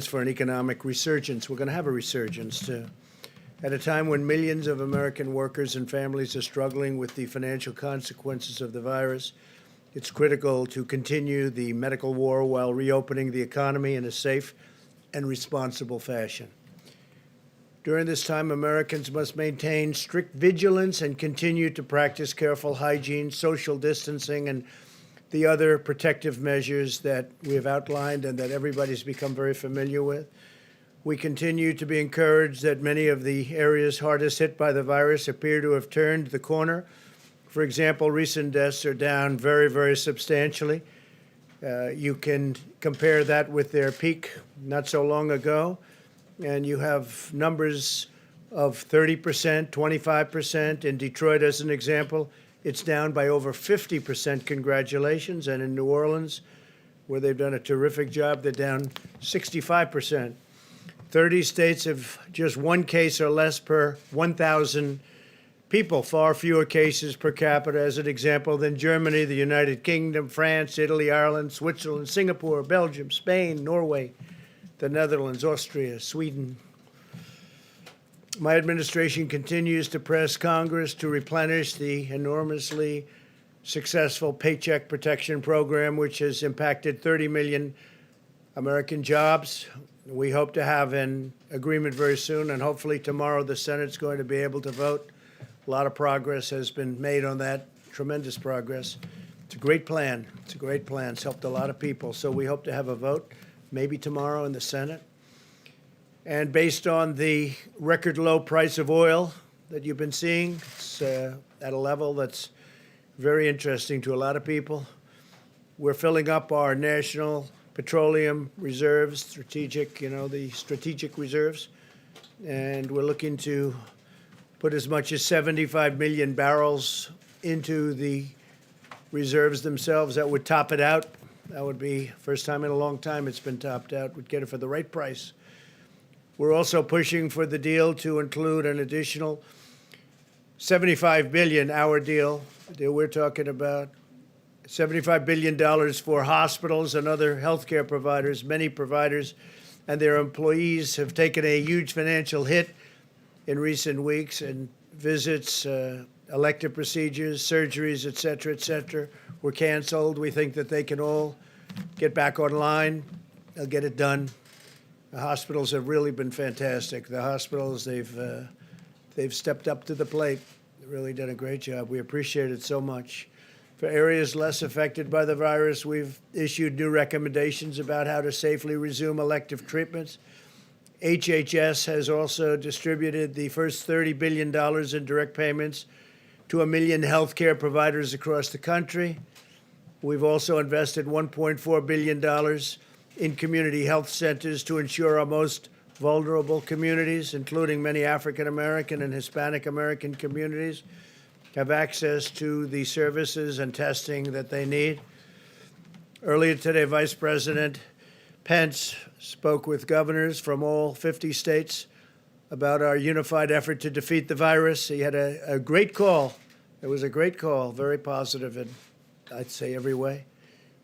for an economic resurgence. We're going to have a resurgence at a time when millions of American workers and families are struggling with the financial consequences of the virus. It's critical to continue the medical war while reopening the economy in a safe and responsible fashion. During this time, Americans must maintain strict vigilance and continue to practice careful hygiene, social distancing, and the other protective measures that we have outlined and that everybody's become very familiar with. We continue to be encouraged that many of the areas hardest hit by the virus appear to have turned the corner. For example, recent deaths are down very, very substantially. You can compare that with their peak not so long ago, and you have numbers of 30%, 25%. In Detroit, as an example, it's down by over 50%. Congratulations. And in New Orleans, where they've done a terrific job, they're down 65%. 30 states have just one case or less per 1,000 people, far fewer cases per capita, as an example, than Germany, the United Kingdom, France, Italy, Ireland, Switzerland, Singapore, Belgium, Spain, Norway, the Netherlands, Austria, Sweden. My administration continues to press Congress to replenish the enormously successful Paycheck Protection Program, which has impacted 30 million American jobs. We hope to have an agreement very soon, and hopefully tomorrow the Senate's going to be able to vote. A lot of progress has been made on that, tremendous progress. It's a great plan. It's a great plan. It's helped a lot of people. So we hope to have a vote maybe tomorrow in the Senate. And based on the record low price of oil that you've been seeing, it's at a level that's very interesting to a lot of people. We're filling up our national petroleum reserves, the strategic reserves, and we're looking to put as much as 75 million barrels into the reserves themselves. That would top it out. That would be first time in a long time it's been topped out. We'd get it for the right price. We're also pushing for the deal to include an additional $75 billion, our deal we're talking about, $75 billion for hospitals and other healthcare providers. Many providers and their employees have taken a huge financial hit in recent weeks, and visits, elective procedures, surgeries, et cetera, were canceled. We think that they can all get back online. They'll get it done. The hospitals have really been fantastic. The hospitals, they've stepped up to the plate. They really done a great job. We appreciate it so much. For areas less affected by the virus, we've issued new recommendations about how to safely resume elective treatments. HHS has also distributed the first $30 billion in direct payments to 1 million healthcare providers across the country. We've also invested $1.4 billion in community health centers to ensure our most vulnerable communities, including many African American and Hispanic American communities, have access to the services and testing that they need. Earlier today, Vice President Pence spoke with governors from all 50 states about our unified effort to defeat the virus. He had a great call. It was a great call, very positive in, I'd say, every way.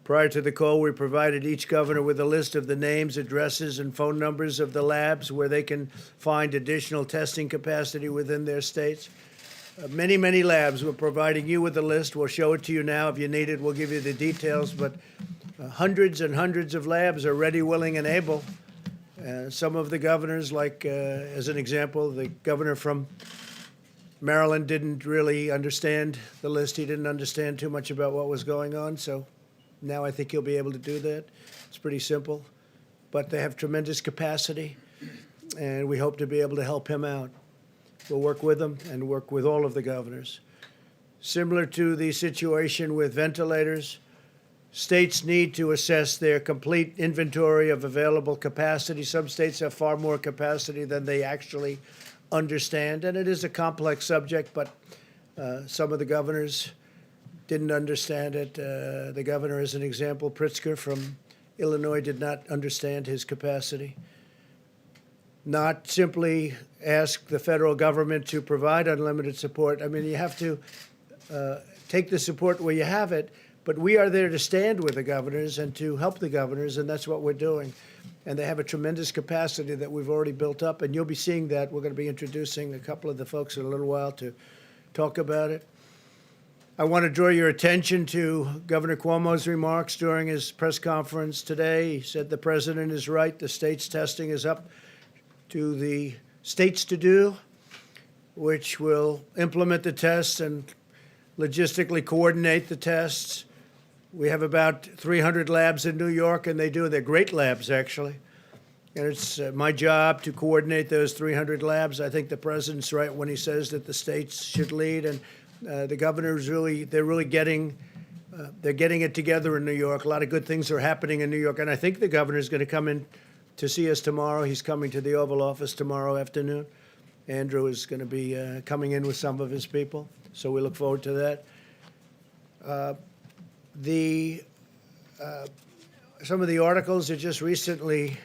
Prior to the call, we provided each governor with a list of the names, addresses, and phone numbers of the labs where they can find additional testing capacity within their states. Many, many labs. We're providing you with a list. We'll show it to you now. If you need it, we'll give you the details. But hundreds and hundreds of labs are ready, willing, and able. Some of the governors, like, as an example, the governor from Maryland didn't really understand the list. He didn't understand too much about what was going on. So now I think he'll be able to do that. It's pretty simple. But they have tremendous capacity, and we hope to be able to help him out. We'll work with them and work with all of the governors. Similar to the situation with ventilators, states need to assess their complete inventory of available capacity. Some states have far more capacity than they actually understand, and it is a complex subject, but some of the governors didn't understand it. The governor, as an example, Pritzker from Illinois, did not understand his capacity. Not simply ask the federal government to provide unlimited support. I mean, you have to take the support where you have it, but we are there to stand with the governors and to help the governors, and that's what we're doing. and they have a tremendous capacity that we've already built up, and you'll be seeing that. We're going to be introducing a couple of the folks in a little while to talk about it. I want to draw your attention to Governor Cuomo's remarks during his press conference today. He said the president is right. The state's testing is up to the states to do, which will implement the tests and logistically coordinate the tests. We have about 300 labs in New York, and they're great labs, actually. And it's my job to coordinate those 300 labs. I think the president's right when he says that the states should lead, and the governor's they're getting it together in New York. A lot of good things are happening in New York, and I think the governor's going to come in to see us tomorrow. He's coming to the Oval Office tomorrow afternoon. Andrew is going to be coming in with some of his people, so we look forward to that. Some of the articles that just recently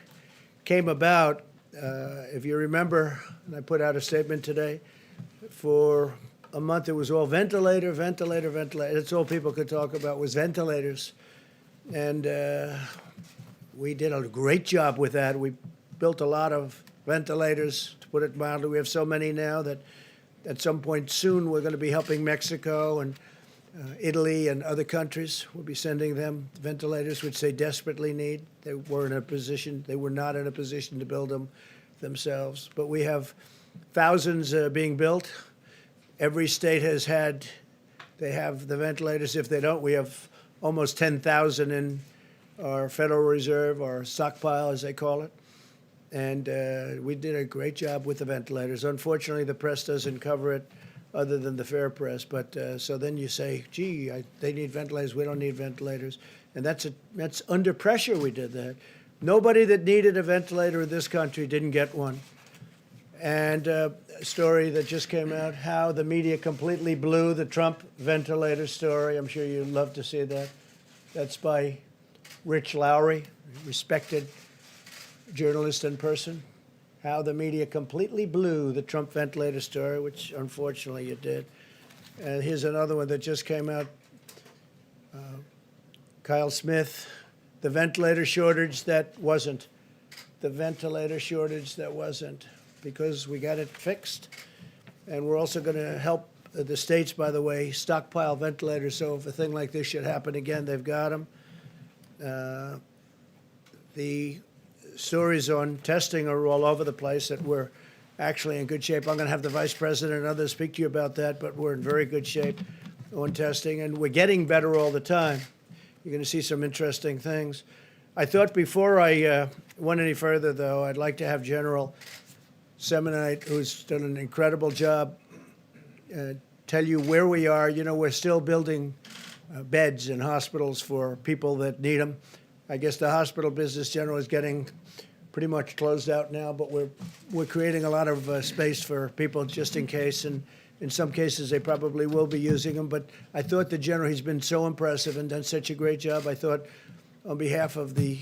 came about, if you remember, and I put out a statement today, for a month it was all ventilator, ventilator, ventilator. That's all people could talk about was ventilators. And we did a great job with that. We built a lot of ventilators, to put it mildly. We have so many now that at some point soon we're going to be helping Mexico and Italy and other countries. We'll be sending them ventilators, which they desperately need. They were not in a position to build them themselves. But we have thousands being built. Every state they have the ventilators. If they don't, we have almost 10,000 in our Federal Reserve, our stockpile, as they call it. And we did a great job with the ventilators. Unfortunately, the press doesn't cover it other than the fair press. But so then you say, gee, they need ventilators. We don't need ventilators. And that's under pressure we did that. Nobody that needed a ventilator in this country didn't get one. And a story that just came out, how the media completely blew the Trump ventilator story. I'm sure you'd love to see that. That's by Rich Lowry, respected journalist and person. How the media completely blew the Trump ventilator story, which unfortunately it did. And here's another one that just came out. Kyle Smith, the ventilator shortage that wasn't. The ventilator shortage that wasn't. Because we got it fixed. And we're also going to help the states, by the way, stockpile ventilators. So if a thing like this should happen again, they've got them. The stories on testing are all over the place, that we're actually in good shape. I'm going to have the vice president and others speak to you about that, but we're in very good shape on testing, and we're getting better all the time. You're going to see some interesting things. I thought before I went any further, though, I'd like to have General Semonite, who's done an incredible job, tell you where we are. You know, we're still building beds in hospitals for people that need them. I guess the hospital business general is getting pretty much closed out now, but we're creating a lot of space for people just in case, and in some cases they probably will be using them. But I thought the general, he's been so impressive and done such a great job. I thought on behalf of the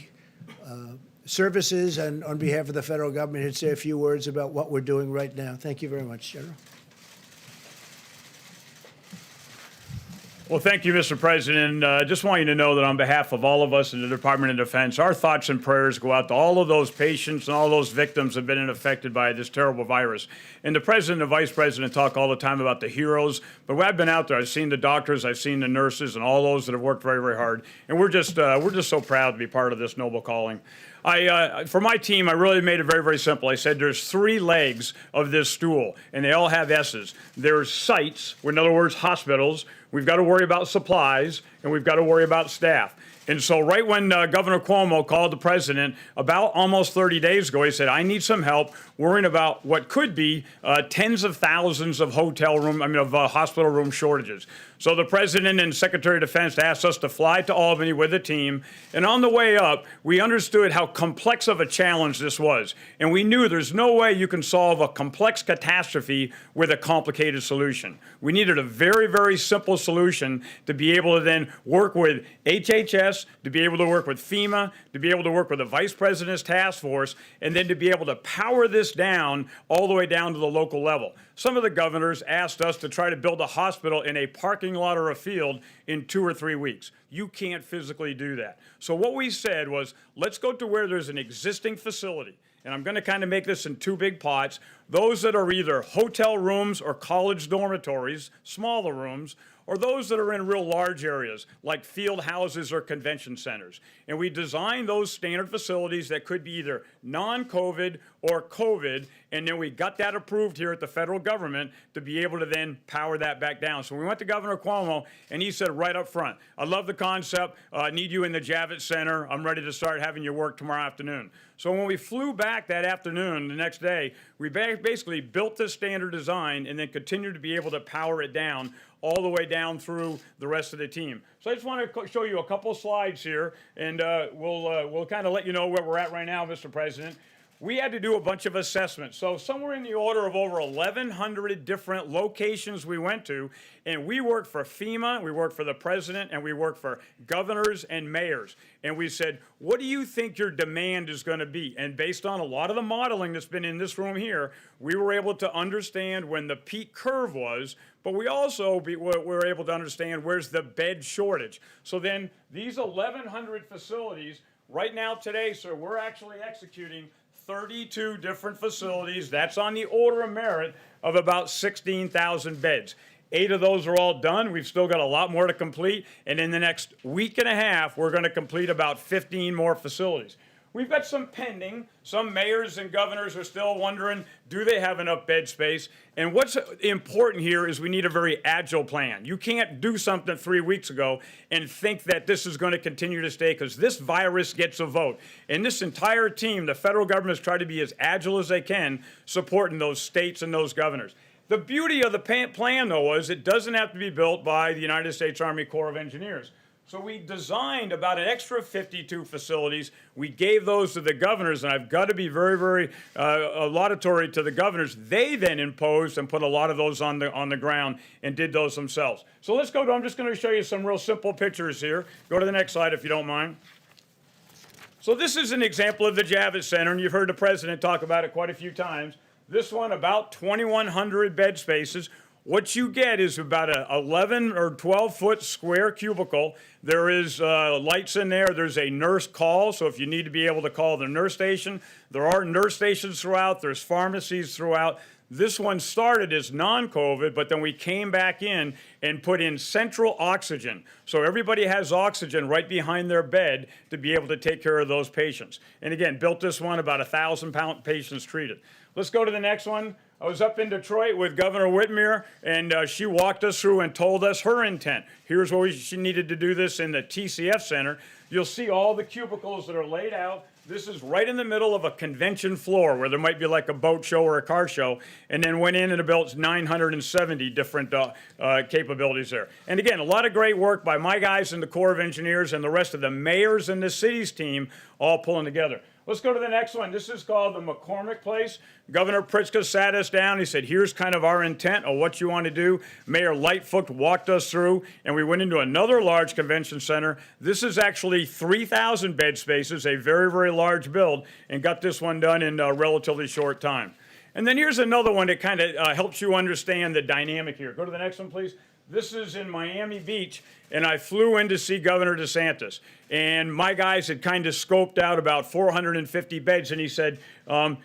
services and on behalf of the federal government, he'd say a few words about what we're doing right now. Thank you very much, General. Well, thank you, Mr. President. Just want you to know that on behalf of all of us in the Department of Defense, our thoughts and prayers go out to all of those patients and all those victims that have been affected by this terrible virus. And the President and the Vice President talk all the time about the heroes, but when I've been out there, I've seen the doctors, I've seen the nurses, and all those that have worked very, very hard. And we're just so proud to be part of this noble calling. For my team, I really made it very, very simple. I said there's 3 legs of this stool, and they all have S's. There's sites, in other words, hospitals. We've got to worry about supplies, and we've got to worry about staff. And so right when Governor Cuomo called the president about almost 30 days ago, he said, I need some help worrying about what could be tens of thousands of hospital room shortages. So the president and Secretary of Defense asked us to fly to Albany with a team. And on the way up, we understood how complex of a challenge this was. And we knew there's no way you can solve a complex catastrophe with a complicated solution. We needed a very, very simple solution to be able to then work with HHS, us to be able to work with FEMA, to be able to work with the Vice President's task force, and then to be able to power this down all the way down to the local level. Some of the governors asked us to try to build a hospital in a parking lot or a field in 2 or 3 weeks. You can't physically do that. So what we said was, let's go to where there's an existing facility. And I'm going to kind of make this in 2 big pots. Those that are either hotel rooms or college dormitories, smaller rooms, or those that are in real large areas like field houses or convention centers. And we designed those standard facilities that could be either non-COVID or COVID, and then we got that approved here at the federal government to be able to then power that back down. So we went to Governor Cuomo, and he said right up front, I love the concept, need you in the Javits Center, I'm ready to start having you work tomorrow afternoon. So when we flew back that afternoon, the next day, we basically built this standard design and then continued to be able to power it down all the way down through the rest of the team. So I just want to show you a couple slides here, and we'll kind of let you know where we're at right now, Mr. President. We had to do a bunch of assessments. So somewhere in the order of over 1,100 different locations we went to, and we worked for FEMA, we worked for the president, and we worked for governors and mayors. And we said, what do you think your demand is going to be? And based on a lot of the modeling that's been in this room here, we were able to understand when the peak curve was, but we also were able to understand where's the bed shortage. So then these 1,100 facilities, right now today, sir, we're actually executing 32 different facilities. That's on the order of merit of about 16,000 beds. 8 of those are all done. We've still got a lot more to complete. And in the next week and a half, we're going to complete about 15 more facilities. We've got some pending. Some mayors and governors are still wondering, do they have enough bed space? And what's important here is we need a very agile plan. You can't do something 3 weeks ago and think that this is going to continue to stay, because this virus gets a vote. And this entire team, the federal government, has tried to be as agile as they can, supporting those states and those governors. The beauty of the plan, though, is it doesn't have to be built by the United States Army Corps of Engineers. So we designed about an extra 52 facilities. We gave those to the governors, and I've got to be very, very laudatory to the governors. They then imposed and put a lot of those on the ground and did those themselves. So let's go to, I'm just going to show you some real simple pictures here. Go to the next slide if you don't mind. So this is an example of the Javits Center, and you've heard the president talk about it quite a few times. This one, about 2,100 bed spaces. What you get is about a 11 or 12-foot square cubicle. There is lights in there. There's a nurse call, so if you need to be able to call the nurse station. There are nurse stations throughout. There's pharmacies throughout. This one started as non-COVID, but then we came back in and put in central oxygen. So everybody has oxygen right behind their bed to be able to take care of those patients. And again, built this one, about 1,000 patients treated. Let's go to the next one. I was up in Detroit with Governor Whitmer, and she walked us through and told us her intent. Here's where she needed to do this in the TCF Center. You'll see all the cubicles that are laid out. This is right in the middle of a convention floor where there might be like a boat show or a car show, and then went in and built 970 different capabilities there. And again, a lot of great work by my guys in the Corps of Engineers and the rest of the mayors and the city's team all pulling together. Let's go to the next one. This is called the McCormick Place. Governor Pritzker sat us down. He said, here's kind of our intent of what you want to do. Mayor Lightfoot walked us through, and we went into another large convention center. This is actually 3,000 bed spaces, a very, very large build, and got this one done in a relatively short time. And then here's another one that kind of helps you understand the dynamic here. Go to the next one, please. This is in Miami Beach, and I flew in to see Governor DeSantis. And my guys had kind of scoped out about 450 beds, and he said, Todd,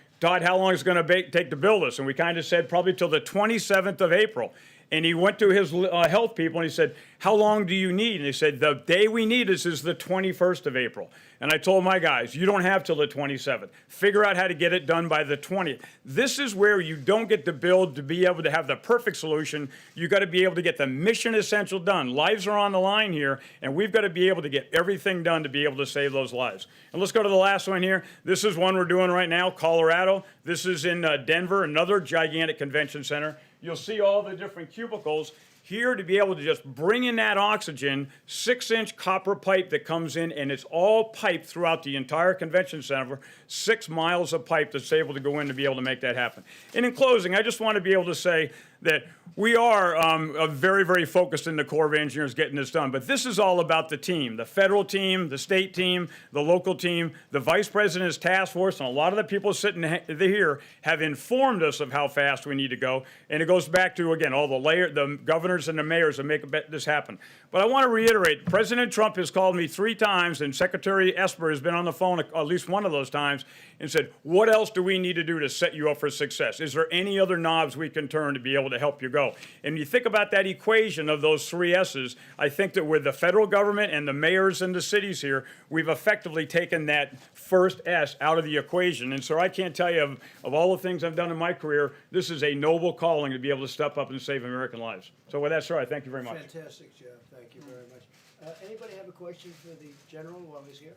how long is it going to take to build this? And we kind of said probably till the 27th of April. And he went to his health people, and he said, how long do you need? And they said, the day we need this is the 21st of April. And I told my guys, you don't have till the 27th. Figure out how to get it done by the 20th. This is where you don't get to build to be able to have the perfect solution. You got to be able to get the mission essential done. Lives are on the line here, and we've got to be able to get everything done to be able to save those lives. And let's go to the last one here. This is one we're doing right now, Colorado. This is in Denver, another gigantic convention center. You'll see all the different cubicles here to be able to just bring in that oxygen, 6-inch copper pipe that comes in, and it's all piped throughout the entire convention center, 6 miles of pipe that's able to go in to be able to make that happen. And in closing, I just want to be able to say that we are very, very focused in the Corps of Engineers getting this done. But this is all about the team, the federal team, the state team, the local team, the vice president's task force, and a lot of the people sitting here have informed us of how fast we need to go. And it goes back to, again, all the governors and the mayors that make this happen. But I want to reiterate, President Trump has called me 3 times, and Secretary Esper has been on the phone at least one of those times and said, what else do we need to do to set you up for success? Is there any other knobs we can turn to be able to help you go? And you think about that equation of those 3 S's, I think that with the federal government and the mayors and the cities here, we've effectively taken that first S out of the equation. And so I can't tell you, of all the things I've done in my career, this is a noble calling to be able to step up and save American lives. So with that, sir, I thank you very much. Fantastic, Jeff. Thank you very much. Anybody have a question for the general while he's here?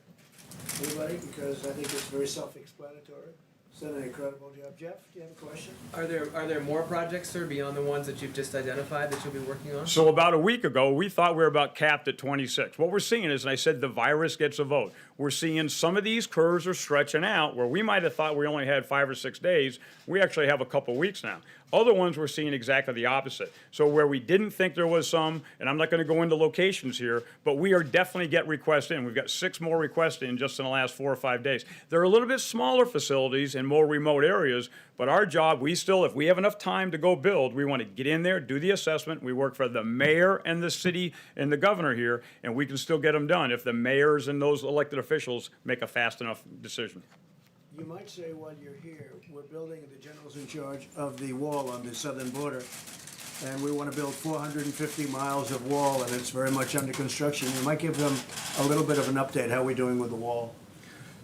Anybody? Because I think it's very self-explanatory. He's done an incredible job. Jeff, do you have a question? Are there more projects, sir, beyond the ones that you've just identified that you'll be working on? So about a week ago, we thought we were about capped at 26. What we're seeing is, and I said the virus gets a vote. We're seeing some of these curves are stretching out where we might have thought we only had 5 or 6 days. We actually have a couple weeks now. Other ones we're seeing exactly the opposite. So where we didn't think there was some, and I'm not going to go into locations here, but we are definitely get requests in. We've got 6 more requests in just in the last 4 or 5 days. They're a little bit smaller facilities in more remote areas, but our job, we still, if we have enough time to go build, we want to get in there, do the assessment. We work for the mayor and the city and the governor here, and we can still get them done if the mayors and those elected officials make a fast enough decision. You might say while you're here, we're building, the general's in charge of the wall on the southern border, and we want to build 450 miles of wall, and it's very much under construction. You might give them a little bit of an update, how we're doing with the wall.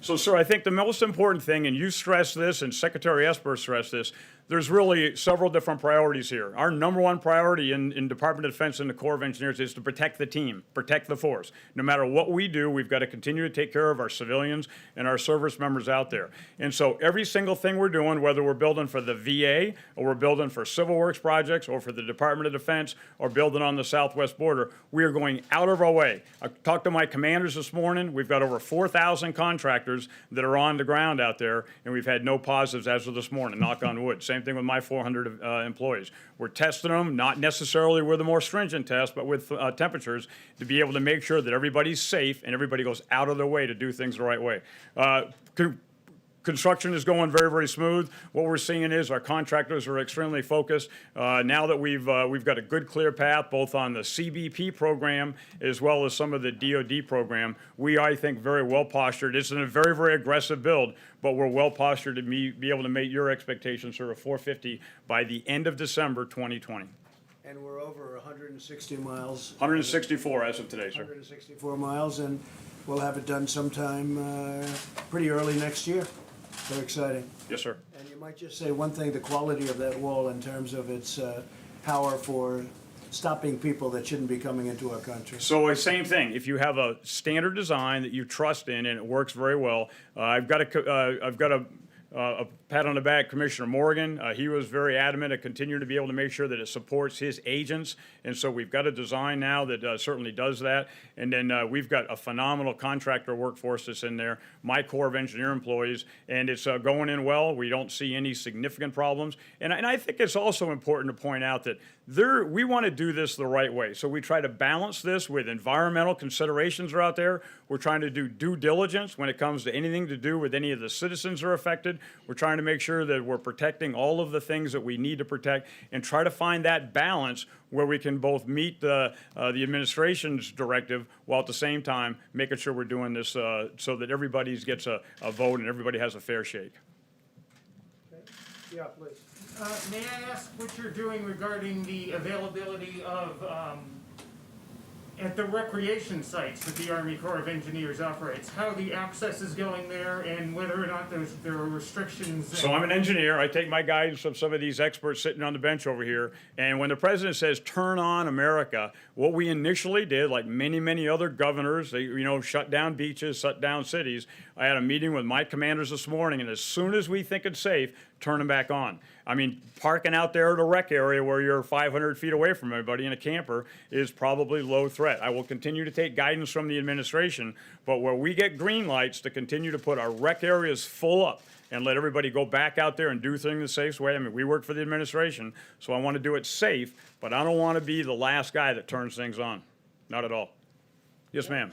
So, sir, I think the most important thing, and you stressed this, and Secretary Esper stressed this, there's really several different priorities here. Our number one priority in Department of Defense and the Corps of Engineers is to protect the team, protect the force. No matter what we do, we've got to continue to take care of our civilians and our service members out there. And so every single thing we're doing, whether we're building for the VA or we're building for civil works projects or for the Department of Defense or building on the southwest border, we are going out of our way. I talked to my commanders this morning. We've got over 4,000 contractors that are on the ground out there, and we've had no positives as of this morning, knock on wood. Same thing with my 400 employees. We're testing them, not necessarily with a more stringent test, but with temperatures to be able to make sure that everybody's safe and everybody goes out of their way to do things the right way. Construction is going very, very smooth. What we're seeing is our contractors are extremely focused. Now that we've got a good, clear path, both on the CBP program as well as some of the DoD program, we, I think, very well postured. It's a very, very aggressive build, but we're well postured to be able to meet your expectations for a 450 by the end of December 2020. And we're over 160 miles. 164 as of today, sir. 164 miles, and we'll have it done sometime pretty early next year. Very exciting. Yes, sir. And you might just say one thing, the quality of that wall in terms of its power for stopping people that shouldn't be coming into our country. So same thing. If you have a standard design that you trust in and it works very well, I've got a pat on the back, Commissioner Morgan. He was very adamant to continue to be able to make sure that it supports his agents. And so we've got a design now that certainly does that. And then we've got a phenomenal contractor workforce that's in there, my Corps of Engineer employees, and it's going in well. We don't see any significant problems. And I think it's also important to point out that we want to do this the right way. So we try to balance this with environmental considerations are out there. We're trying to do due diligence when it comes to anything to do with any of the citizens that are affected. We're trying to make sure that we're protecting all of the things that we need to protect and try to find that balance where we can both meet the administration's directive while at the same time making sure we're doing this so that everybody gets a vote and everybody has a fair shake. Okay. Yeah, please. May I ask what you're doing regarding the availability of, at the recreation sites that the Army Corps of Engineers operates, how the access is going there and whether or not there are restrictions? So I'm an engineer. I take my guidance from some of these experts sitting on the bench over here. And when the president says, turn on America, what we initially did, like many, many other governors, they, shut down beaches, shut down cities. I had a meeting with my commanders this morning, and as soon as we think it's safe, turn them back on. I mean, parking out there at a rec area where you're 500 feet away from everybody in a camper is probably low threat. I will continue to take guidance from the administration, but where we get green lights to continue to put our rec areas full up, and let everybody go back out there and do things the safe way. I mean, we work for the administration, so I want to do it safe, but I don't want to be the last guy that turns things on. Not at all. Yes, ma'am.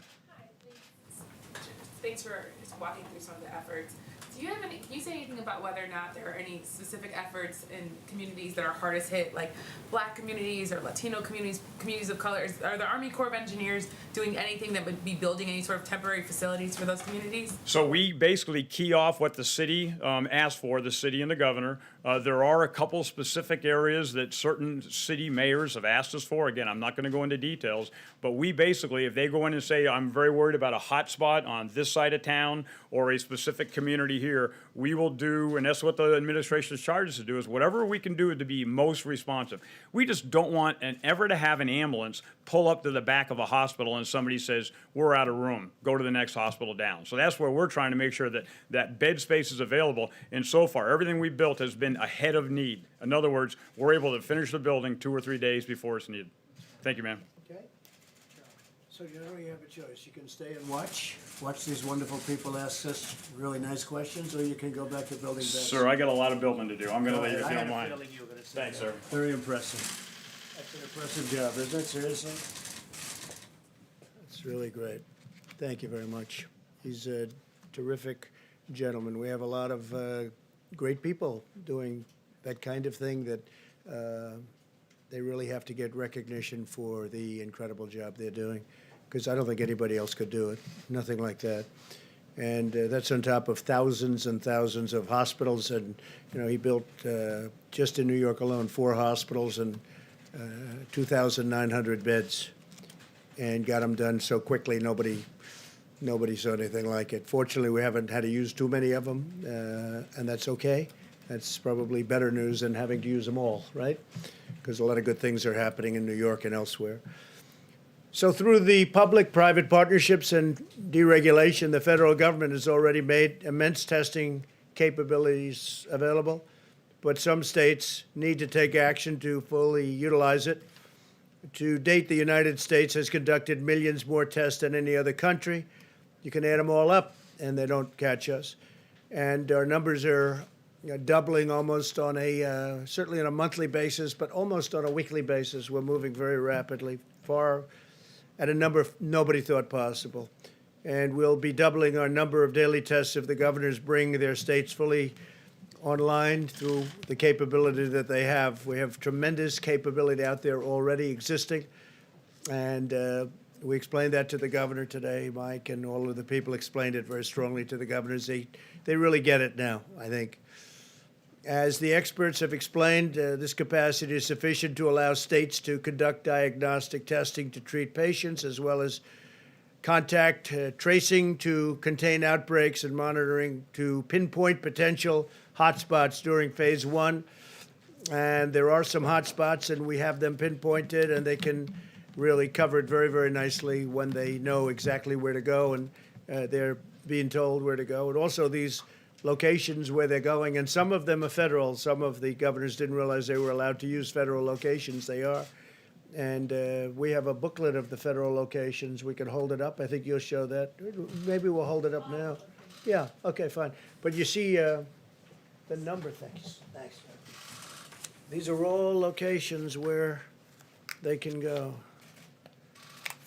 Thanks for just walking through some of the efforts. Do you have any, can you say anything about whether or not there are any specific efforts in communities that are hardest hit, like Black communities or Latino communities, communities of color? Are the Army Corps of Engineers doing anything that would be building any sort of temporary facilities for those communities? So we basically key off what the city asked for, the city and the governor. There are a couple specific areas that certain city mayors have asked us for. Again, I'm not going to go into details, but we basically, if they go in and say, I'm very worried about a hot spot on this side of town or a specific community here, we will do, and that's what the administration is charged us to do, is whatever we can do to be most responsive. We just don't want ever to have an ambulance pull up to the back of a hospital and somebody says, we're out of room, go to the next hospital down. So that's where we're trying to make sure that that bed space is available. And so far, everything we've built has been ahead of need. In other words, we're able to finish the building 2 or 3 days before it's needed. Thank you, ma'am. Okay. So you know you have a choice. You can stay and watch these wonderful people ask us really nice questions, or you can go back to building beds. Sir, I got a lot of building to do. I'm going to leave if I you had don't a mind. feeling you were going to say Thanks, that. sir. Very impressive. That's an impressive job, isn't it? Seriously? That's really great. Thank you very much. He's a terrific gentleman. We have a lot of great people doing that kind of thing that they really have to get recognition for the incredible job they're doing, because I don't think anybody else could do it, nothing like that. And that's on top of thousands and thousands of hospitals. And, you know, he built, just in New York alone, 4 hospitals and 2,900 beds, and got them done so quickly nobody saw anything like it. Fortunately, we haven't had to use too many of them, and that's okay. That's probably better news than having to use them all, right? Because a lot of good things are happening in New York and elsewhere. So through the public-private partnerships and deregulation, the federal government has already made immense testing capabilities available, but some states need to take action to fully utilize it. To date, the United States has conducted millions more tests than any other country. You can add them all up, and they don't catch us. And our numbers are doubling almost on a, certainly on a monthly basis, but almost on a weekly basis. We're moving very rapidly, far at a number nobody thought possible. And we'll be doubling our number of daily tests if the governors bring their states fully online through the capability that they have. We have tremendous capability out there already existing. And we explained that to the governor today. Mike and all of the people explained it very strongly to the governors. They really get it now, I think. As the experts have explained, this capacity is sufficient to allow states to conduct diagnostic testing to treat patients, as well as contact tracing to contain outbreaks and monitoring to pinpoint potential hotspots during phase 1. And there are some hotspots, and we have them pinpointed, and they can really cover it very, very nicely when they know exactly where to go, and they're being told where to go. And also these locations where they're going, and some of them are federal. Some of the governors didn't realize they were allowed to use federal locations. They are. And we have a booklet of the federal locations. We can hold it up. I think you'll show that. Maybe we'll hold it up now. Yeah, okay, fine. But you see the number things. Thanks. These are all locations where they can go,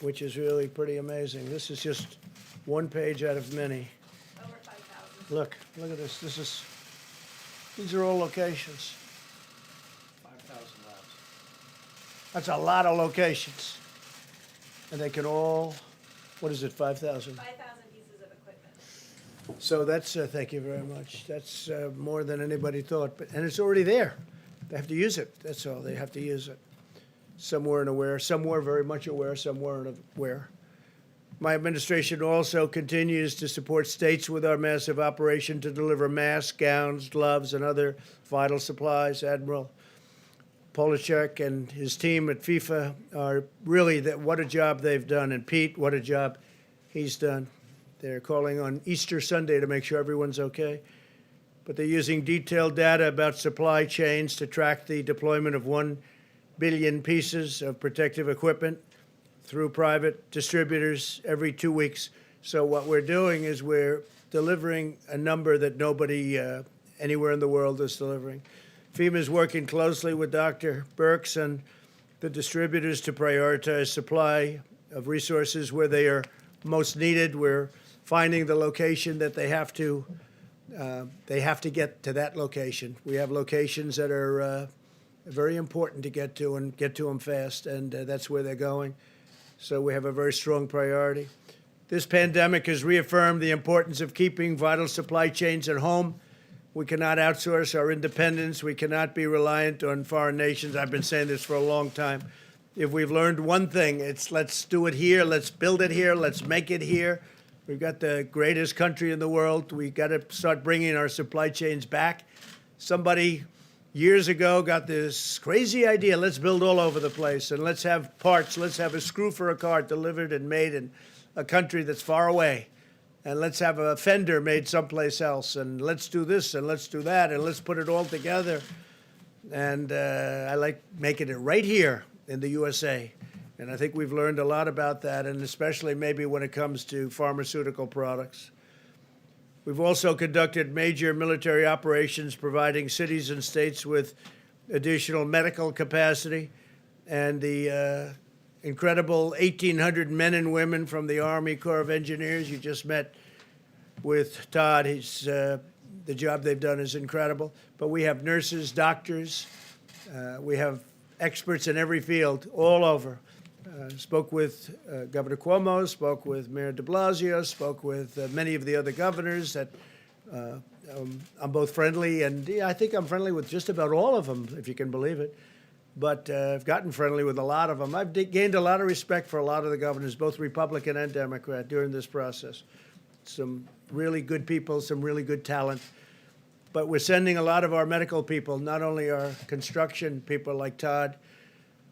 which is really pretty amazing. This is just one page out of many. Over 5,000. Look at this. These are all locations. 5,000 labs. That's a lot of locations. And they can all, what is it, 5,000? 5,000 pieces of equipment. So that's, thank you very much. That's more than anybody thought. And it's already there. They have to use it. That's all. They have to use it. Some weren't aware. Some were very much aware. Some weren't aware. My administration also continues to support states with our massive operation to deliver masks, gowns, gloves, and other vital supplies. Admiral Polachek and his team at FIFA are really, what a job they've done. And Pete, what a job he's done. They're calling on Easter Sunday to make sure everyone's okay. But they're using detailed data about supply chains to track the deployment of 1 billion pieces of protective equipment through private distributors every 2 weeks. So what we're doing is we're delivering a number that nobody anywhere in the world is delivering. FEMA is working closely with Dr. Birx and the distributors to prioritize supply of resources where they are most needed. We're finding the location that they have to get to that location. We have locations that are very important to get to and get to them fast, and that's where they're going. So we have a very strong priority. This pandemic has reaffirmed the importance of keeping vital supply chains at home. We cannot outsource our independence. We cannot be reliant on foreign nations. I've been saying this for a long time. If we've learned one thing, it's let's do it here, let's build it here, let's make it here. We've got the greatest country in the world. We've got to start bringing our supply chains back. Somebody years ago got this crazy idea, let's build all over the place and let's have parts, let's have a screw for a car delivered and made in a country that's far away. And let's have a fender made someplace else, and let's do this and let's do that, and let's put it all together. And I like making it right here in the USA. And I think we've learned a lot about that, and especially maybe when it comes to pharmaceutical products. We've also conducted major military operations providing cities and states with additional medical capacity, and the incredible 1,800 men and women from the Army Corps of Engineers. You just met with Todd. The job they've done is incredible. But we have nurses, doctors, we have experts in every field all over. Spoke with Governor Cuomo, spoke with Mayor de Blasio, spoke with many of the other governors that I'm both friendly, and I think I'm friendly with just about all of them, if you can believe it. But I've gotten friendly with a lot of them. I've gained a lot of respect for a lot of the governors, both Republican and Democrat, during this process. Some really good people, some really good talent. But we're sending a lot of our medical people, not only our construction people like Todd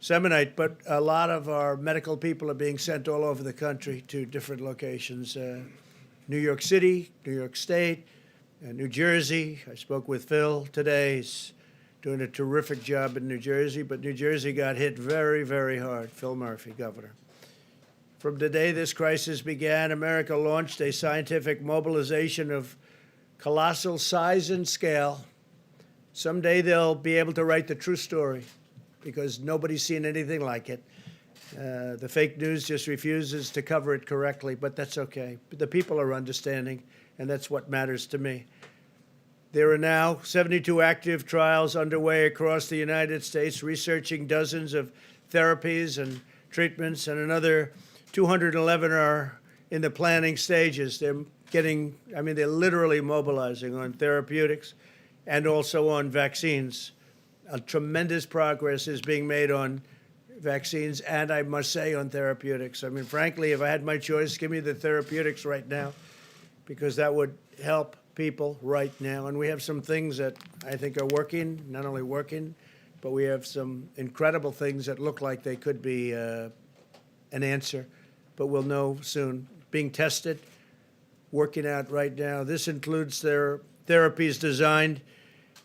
Semonite, but a lot of our medical people are being sent all over the country to different locations. New York City, New York State, New Jersey. I spoke with Phil today. He's doing a terrific job in New Jersey, but New Jersey got hit very, very hard. Phil Murphy, governor. From the day this crisis began, America launched a scientific mobilization of colossal size and scale. Someday they'll be able to write the true story because nobody's seen anything like it. The fake news just refuses to cover it correctly, but that's okay. But the people are understanding, and that's what matters to me. There are now 72 active trials underway across the United States, researching dozens of therapies and treatments, and another 211 are in the planning stages. They're literally mobilizing on therapeutics and also on vaccines. A tremendous progress is being made on vaccines, and I must say on therapeutics. I mean, frankly, if I had my choice, give me the therapeutics right now, because that would help people right now. And we have some things that I think are working, not only working, but we have some incredible things that look like they could be an answer, but we'll know soon. Being tested, working out right now. This includes their therapies designed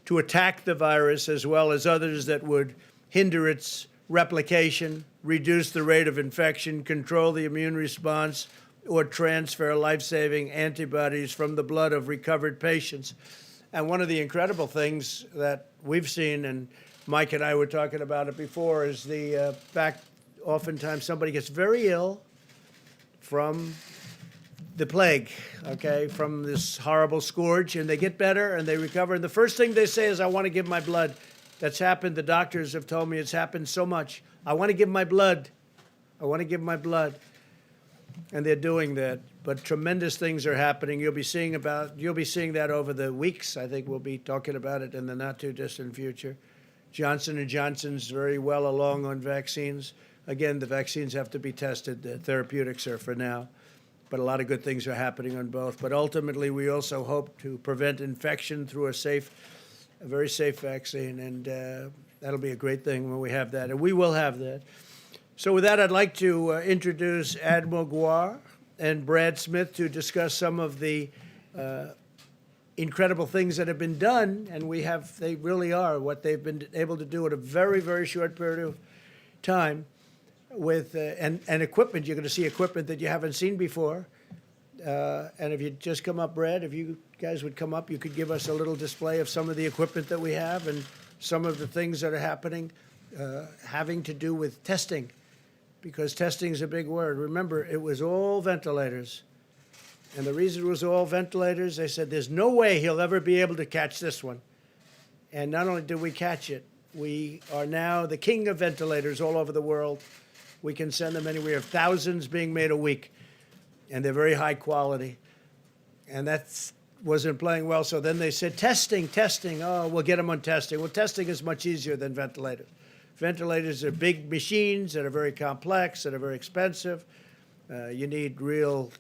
to attack the virus, as well as others that would hinder its replication, reduce the rate of infection, control the immune response, or transfer life-saving antibodies from the blood of recovered patients. And one of the incredible things that we've seen, and Mike and I were talking about it before, is the fact oftentimes somebody gets very ill from the plague, okay, from this horrible scourge, and they get better and they recover. And the first thing they say is, I want to give my blood. That's happened. The doctors have told me it's happened so much. I want to give my blood. I want to give my blood. And they're doing that. But tremendous things are happening. You'll be seeing that over the weeks. I think we'll be talking about it in the not too distant future. Johnson & Johnson's very well along on vaccines. Again, the vaccines have to be tested. The therapeutics are for now. But a lot of good things are happening on both. But ultimately, we also hope to prevent infection through a very safe vaccine. And that'll be a great thing when we have that. And we will have that. So with that, I'd like to introduce Admiral Guar and Brad Smith to discuss some of the incredible things that have been done. And they really are what they've been able to do in a very, very short period of time with and equipment. You're going to see equipment that you haven't seen before. And if you'd just come up, Brad, if you guys would come up, you could give us a little display of some of the equipment that we have and some of the things that are happening having to do with testing, because testing is a big word. Remember, it was all ventilators. And the reason it was all ventilators, they said, there's no way he'll ever be able to catch this one. And not only did we catch it, we are now the king of ventilators all over the world. We can send them anywhere. We have thousands being made a week, and they're very high quality. And that wasn't playing well, so then they said, testing. Oh, we'll get them on testing. Well, testing is much easier than ventilators. Ventilators are big machines that are very complex, that are very expensive. You need you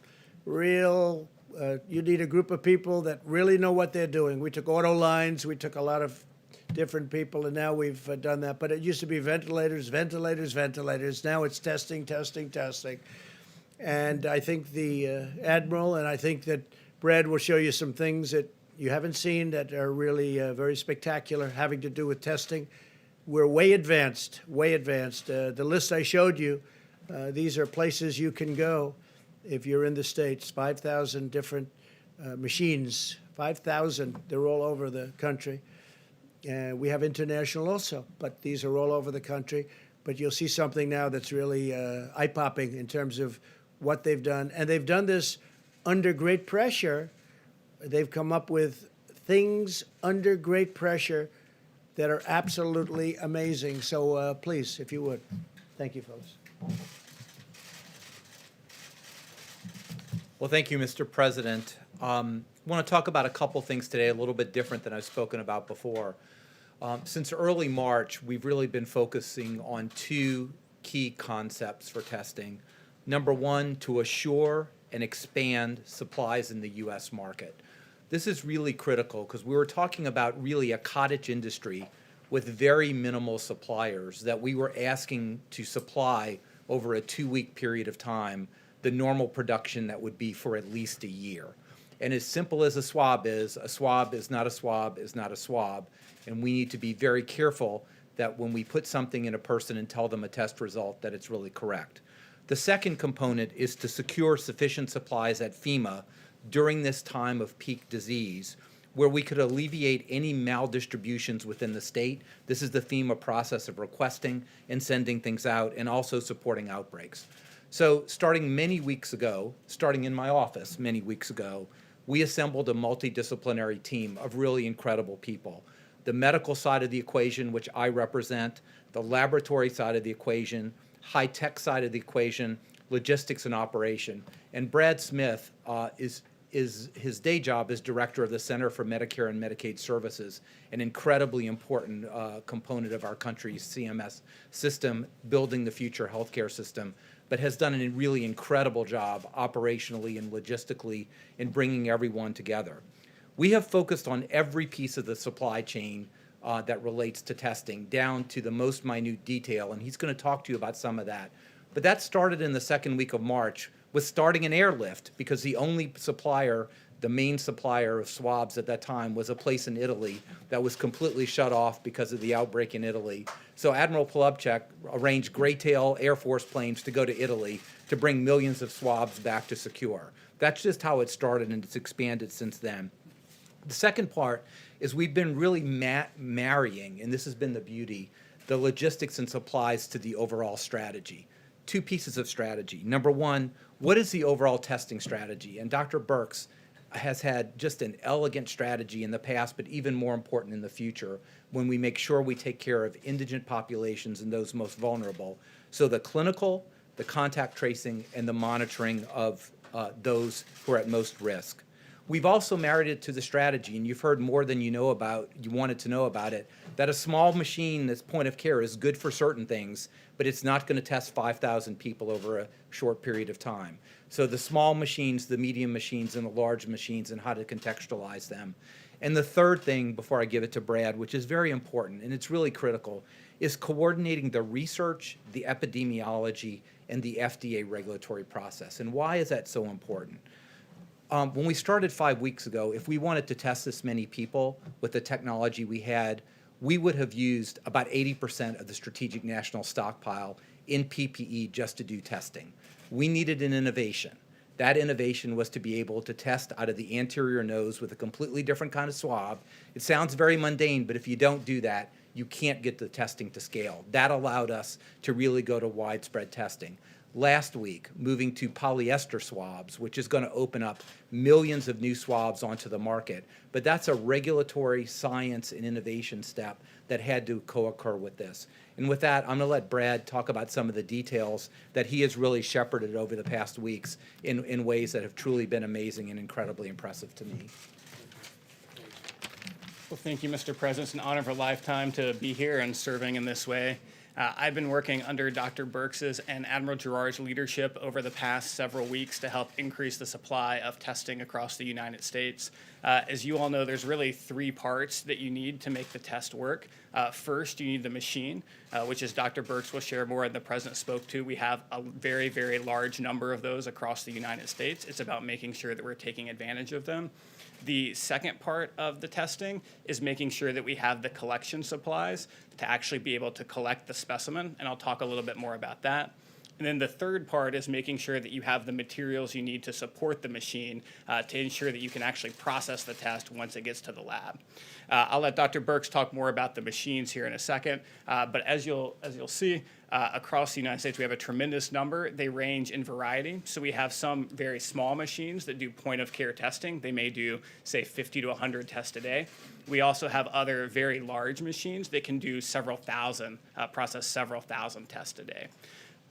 need a group of people that really know what they're doing. We took auto lines, we took a lot of different people, and now we've done that. But it used to be ventilators. Now it's testing. And I think the Admiral, and I think that Brad will show you some things that you haven't seen that are really very spectacular, having to do with testing. We're way advanced. The list I showed you, these are places you can go if you're in the States. 5,000 different machines, 5,000. They're all over the country. We have international also, but these are all over the country. But you'll see something now that's really eye-popping in terms of what they've done. And they've done this under great pressure. They've come up with things under great pressure that are absolutely amazing. So please, if you would. Thank you, folks. Well, thank you, Mr. President. I want to talk about a couple things today, a little bit different than I've spoken about before. Since early March, we've really been focusing on two key concepts for testing. Number one, to assure and expand supplies in the U.S. market. This is really critical because we were talking about really a cottage industry with very minimal suppliers that we were asking to supply over a 2-week period of time the normal production that would be for at least a year. And as simple as a swab is not a swab is not a swab. And we need to be very careful that when we put something in a person and tell them a test result, that it's really correct. The second component is to secure sufficient supplies at FEMA during this time of peak disease, where we could alleviate any maldistributions within the state. This is the FEMA process of requesting and sending things out and also supporting outbreaks. So starting in my office many weeks ago, we assembled a multidisciplinary team of really incredible people. The medical side of the equation, which I represent, the laboratory side of the equation, high-tech side of the equation, logistics and operation. And Brad Smith his day job is director of the Center for Medicare and Medicaid Services, an incredibly important component of our country's CMS system, building the future healthcare system, but has done a really incredible job operationally and logistically in bringing everyone together. We have focused on every piece of the supply chain that relates to testing, down to the most minute detail, and he's going to talk to you about some of that. But that started in the second week of March with starting an airlift, because the only supplier, the main supplier of swabs at that time, was a place in Italy that was completely shut off because of the outbreak in Italy. So Admiral Polubchak arranged Greytail Air Force planes to go to Italy to bring millions of swabs back to Secure. That's just how it started, and it's expanded since then. The second part is we've been really marrying, and this has been the beauty, the logistics and supplies to the overall strategy. Two pieces of strategy. Number one, what is the overall testing strategy? And Dr. Birx has had just an elegant strategy in the past, but even more important in the future, when we make sure we take care of indigent populations and those most vulnerable. So the clinical, the contact tracing, and the monitoring of those who are at most risk. We've also married it to the strategy, and you've heard more than you wanted to know about it, that a small machine that's point of care is good for certain things, but it's not going to test 5,000 people over a short period of time. So the small machines, the medium machines, and the large machines, and how to contextualize them. And the third thing, before I give it to Brad, which is very important, and it's really critical, is coordinating the research, the epidemiology, and the FDA regulatory process. And why is that so important? When we started 5 weeks ago, if we wanted to test this many people with the technology we had, we would have used about 80% of the strategic national stockpile in PPE just to do testing. We needed an innovation That innovation was to be able to test out of the anterior nose with a completely different kind of swab. It sounds very mundane, but if you don't do that, you can't get the testing to scale. That allowed us to really go to widespread testing. Last week, moving to polyester swabs, which is going to open up millions of new swabs onto the market. But that's a regulatory science and innovation step that had to co-occur with this. And with that, I'm going to let Brad talk about some of the details that he has really shepherded over the past weeks in ways that have truly been amazing and incredibly impressive to me. Well, thank you, Mr. President. It's an honor of a lifetime to be here and serving in this way. I've been working under Dr. Birx's and Admiral Gerard's leadership over the past several weeks to help increase the supply of testing across the United States. As you all know, there's really three parts that you need to make the test work. First, you need the machine, which, as Dr. Birx will share more and the President spoke to, we have a very, very large number of those across the United States. It's about making sure that we're taking advantage of them. The second part of the testing is making sure that we have the collection supplies to actually be able to collect the specimen, and I'll talk a little bit more about that. And then the third part is making sure that you have the materials you need to support the machine to ensure that you can actually process the test once it gets to the lab. I'll let Dr. Birx talk more about the machines here in a second, but as you'll see, across the United States, we have a tremendous number. They range in variety. So we have some very small machines that do point-of-care testing. They may do, say, 50 to 100 tests a day. We also have other very large machines that can do several thousand, process several thousand tests a day.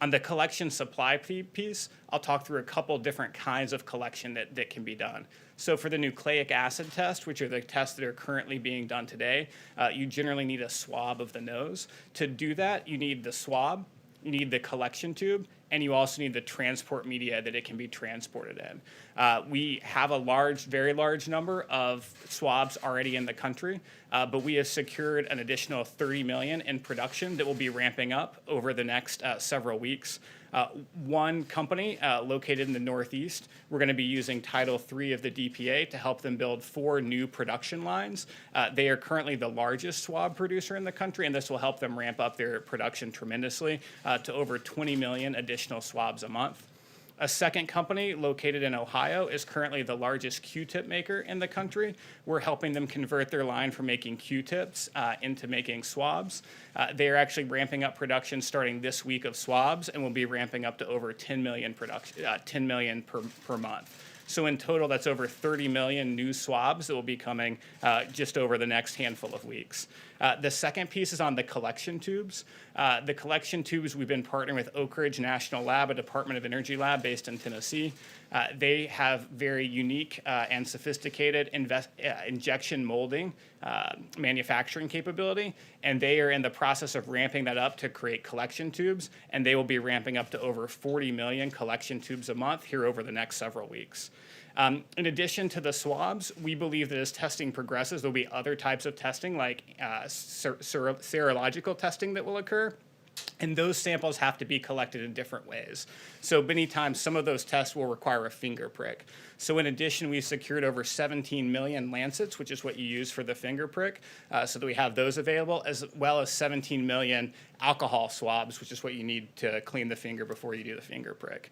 On the collection supply piece, I'll talk through a couple different kinds of collection that can be done. So for the nucleic acid test, which are the tests that are currently being done today, you generally need a swab of the nose. To do that, you need the swab, you need the collection tube, and you also need the transport media that it can be transported in. We have a very large number of swabs already in the country, but we have secured an additional 30 million in production that will be ramping up over the next several weeks. One company located in the Northeast, we're going to be using Title III of the DPA to help them build 4 new production lines. They are currently the largest swab producer in the country, and this will help them ramp up their production tremendously to over 20 million additional swabs a month. A second company located in Ohio is currently the largest Q-tip maker in the country. We're helping them convert their line from making Q-tips into making swabs. They are actually ramping up production starting this week of swabs and will be ramping up to over 10 million per month. So in total, that's over 30 million new swabs that will be coming just over the next handful of weeks. The second piece is on the collection tubes. The collection tubes, we've been partnering with Oak Ridge National Lab, a Department of Energy lab based in Tennessee. They have very unique and sophisticated injection molding manufacturing capability, and they are in the process of ramping that up to create collection tubes, and they will be ramping up to over 40 million collection tubes a month here over the next several weeks. In addition to the swabs, we believe that as testing progresses, there'll be other types of testing like serological testing that will occur. And those samples have to be collected in different ways. So many times, some of those tests will require a finger prick. So in addition, we've secured over 17 million lancets, which is what you use for the finger prick, so that we have those available, as well as 17 million alcohol swabs, which is what you need to clean the finger before you do the finger prick.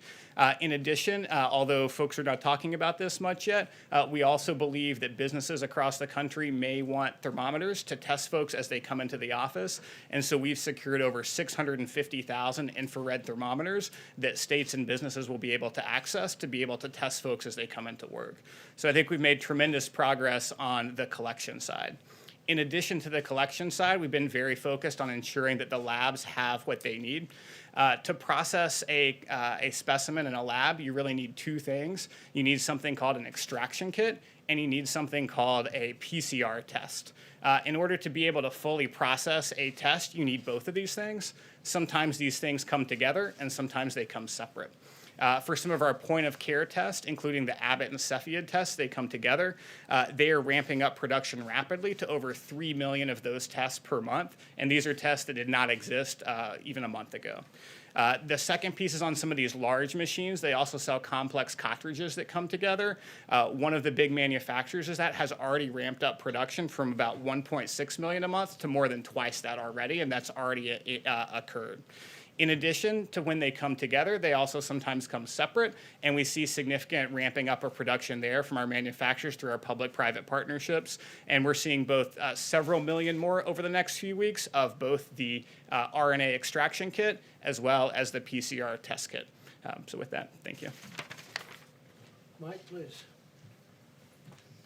In addition, although folks are not talking about this much yet, we also believe that businesses across the country may want thermometers to test folks as they come into the office. And so we've secured over 650,000 infrared thermometers that states and businesses will be able to access to be able to test folks as they come into work. So I think we've made tremendous progress on the collection side. In addition to the collection side, we've been very focused on ensuring that the labs have what they need. To process a specimen in a lab, you really need two things. You need something called an extraction kit, and you need something called a PCR test. In order to be able to fully process a test, you need both of these things. Sometimes these things come together, and sometimes they come separate. For some of our point-of-care tests, including the Abbott and Cepheid tests, they come together. They are ramping up production rapidly to over 3 million of those tests per month, and these are tests that did not exist even a month ago. The second piece is on some of these large machines. They also sell complex cartridges that come together. One of the big manufacturers is that has already ramped up production from about 1.6 million a month to more than twice that already, and that's already occurred. In addition to when they come together, they also sometimes come separate, and we see significant ramping up of production there from our manufacturers through our public-private partnerships. And we're seeing both several million more over the next few weeks of both the RNA extraction kit as well as the PCR test kit. So with that, thank you. Mike, please.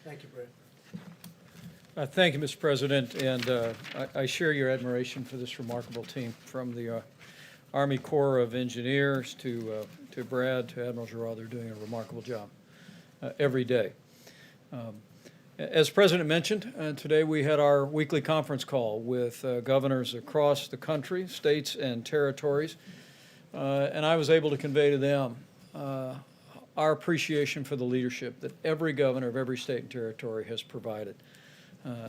Thank you, Brad. Thank you, Mr. President, and I share your admiration for this remarkable team, from the Army Corps of Engineers to Brad, to Admiral Giroir. They're doing a remarkable job every day. As the President mentioned, today we had our weekly conference call with governors across the country, states and territories, and I was able to convey to them our appreciation for the leadership that every governor of every state and territory has provided.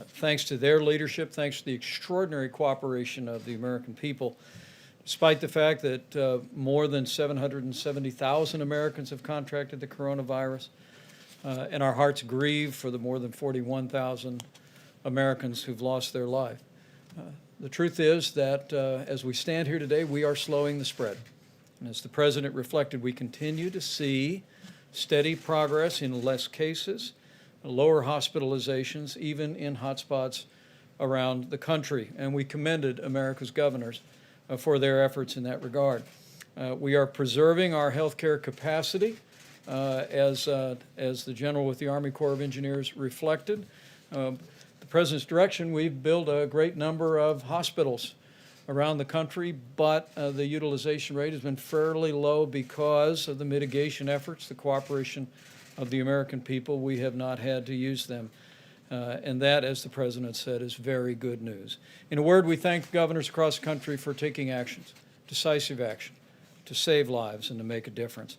Thanks to their leadership, thanks to the extraordinary cooperation of the American people, despite the fact that more than 770,000 Americans have contracted the coronavirus, and our hearts grieve for the more than 41,000 Americans who've lost their life. The truth is that as we stand here today, we are slowing the spread. And as the President reflected, we continue to see steady progress in less cases, lower hospitalizations, even in hotspots around the country. And we commended America's governors for their efforts in that regard. We are preserving our healthcare capacity, as the General with the Army Corps of Engineers reflected. The President's direction, we've built a great number of hospitals around the country, but the utilization rate has been fairly low because of the mitigation efforts, the cooperation of the American people. We have not had to use them. And that, as the President said, is very good news. In a word, we thank governors across the country for taking actions, decisive action, to save lives and to make a difference.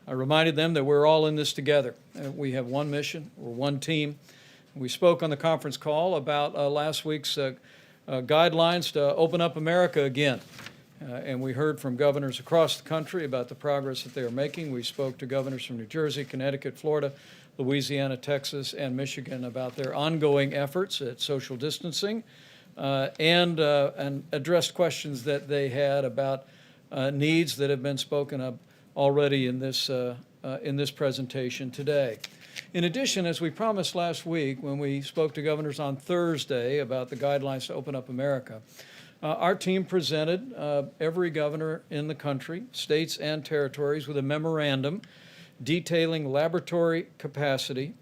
I reminded them that we're all in this together. We have one mission, we're one team. We spoke on the conference call about last week's guidelines to open up America again. And we heard from governors across the country about the progress that they are making. We spoke to governors from New Jersey, Connecticut, Florida, Louisiana, Texas, and Michigan about their ongoing efforts at social distancing, and addressed questions that they had about needs that have been spoken of already in this presentation today. In addition, as we promised last week when we spoke to governors on Thursday about the guidelines to open up America, our team presented every governor in the country, states and territories, with a memorandum detailing laboratory capacity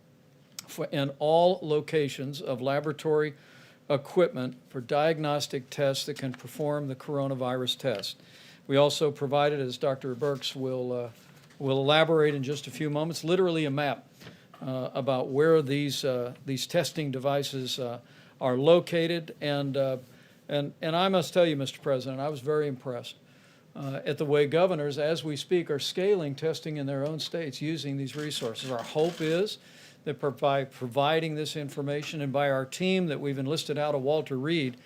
in all locations of laboratory equipment for diagnostic tests that can perform the coronavirus test. We also provided, as Dr. Birx will elaborate in just a few moments, literally a map about where these testing devices are located. And I must tell you, Mr. President, I was very impressed at the way governors, as we speak, are scaling testing in their own states using these resources. Our hope is that by providing this information, and by our team that we've enlisted out of Walter Reed,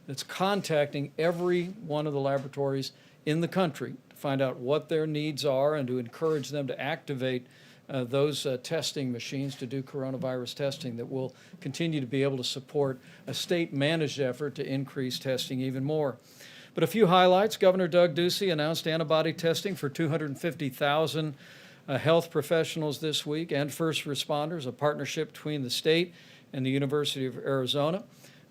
that's contacting every one of the laboratories in the country to find out what their needs are and to encourage them to activate those testing machines to do coronavirus testing, that will continue to be able to support a state-managed effort to increase testing even more. But a few highlights. Governor Doug Ducey announced antibody testing for 250,000 health professionals this week and first responders, a partnership between the state and the University of Arizona.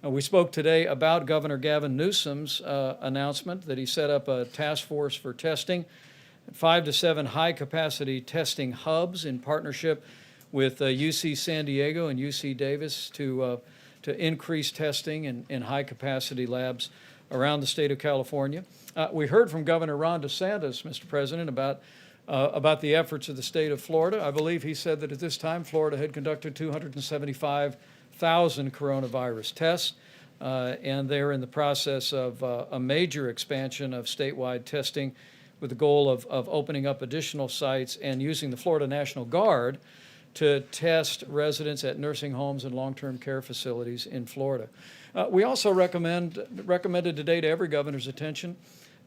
We spoke today about Governor Gavin Newsom's announcement that he set up a task force for testing, 5 to 7 high-capacity testing hubs in partnership with UC San Diego and UC Davis to increase testing in high-capacity labs around the state of California. We heard from Governor Ron DeSantis, Mr. President, about the efforts of the state of Florida. I believe he said that at this time Florida had conducted 275,000 coronavirus tests, and they're in the process of a major expansion of statewide testing with the goal of opening up additional sites and using the Florida National Guard to test residents at nursing homes and long-term care facilities in Florida. We also recommended today to every governor's attention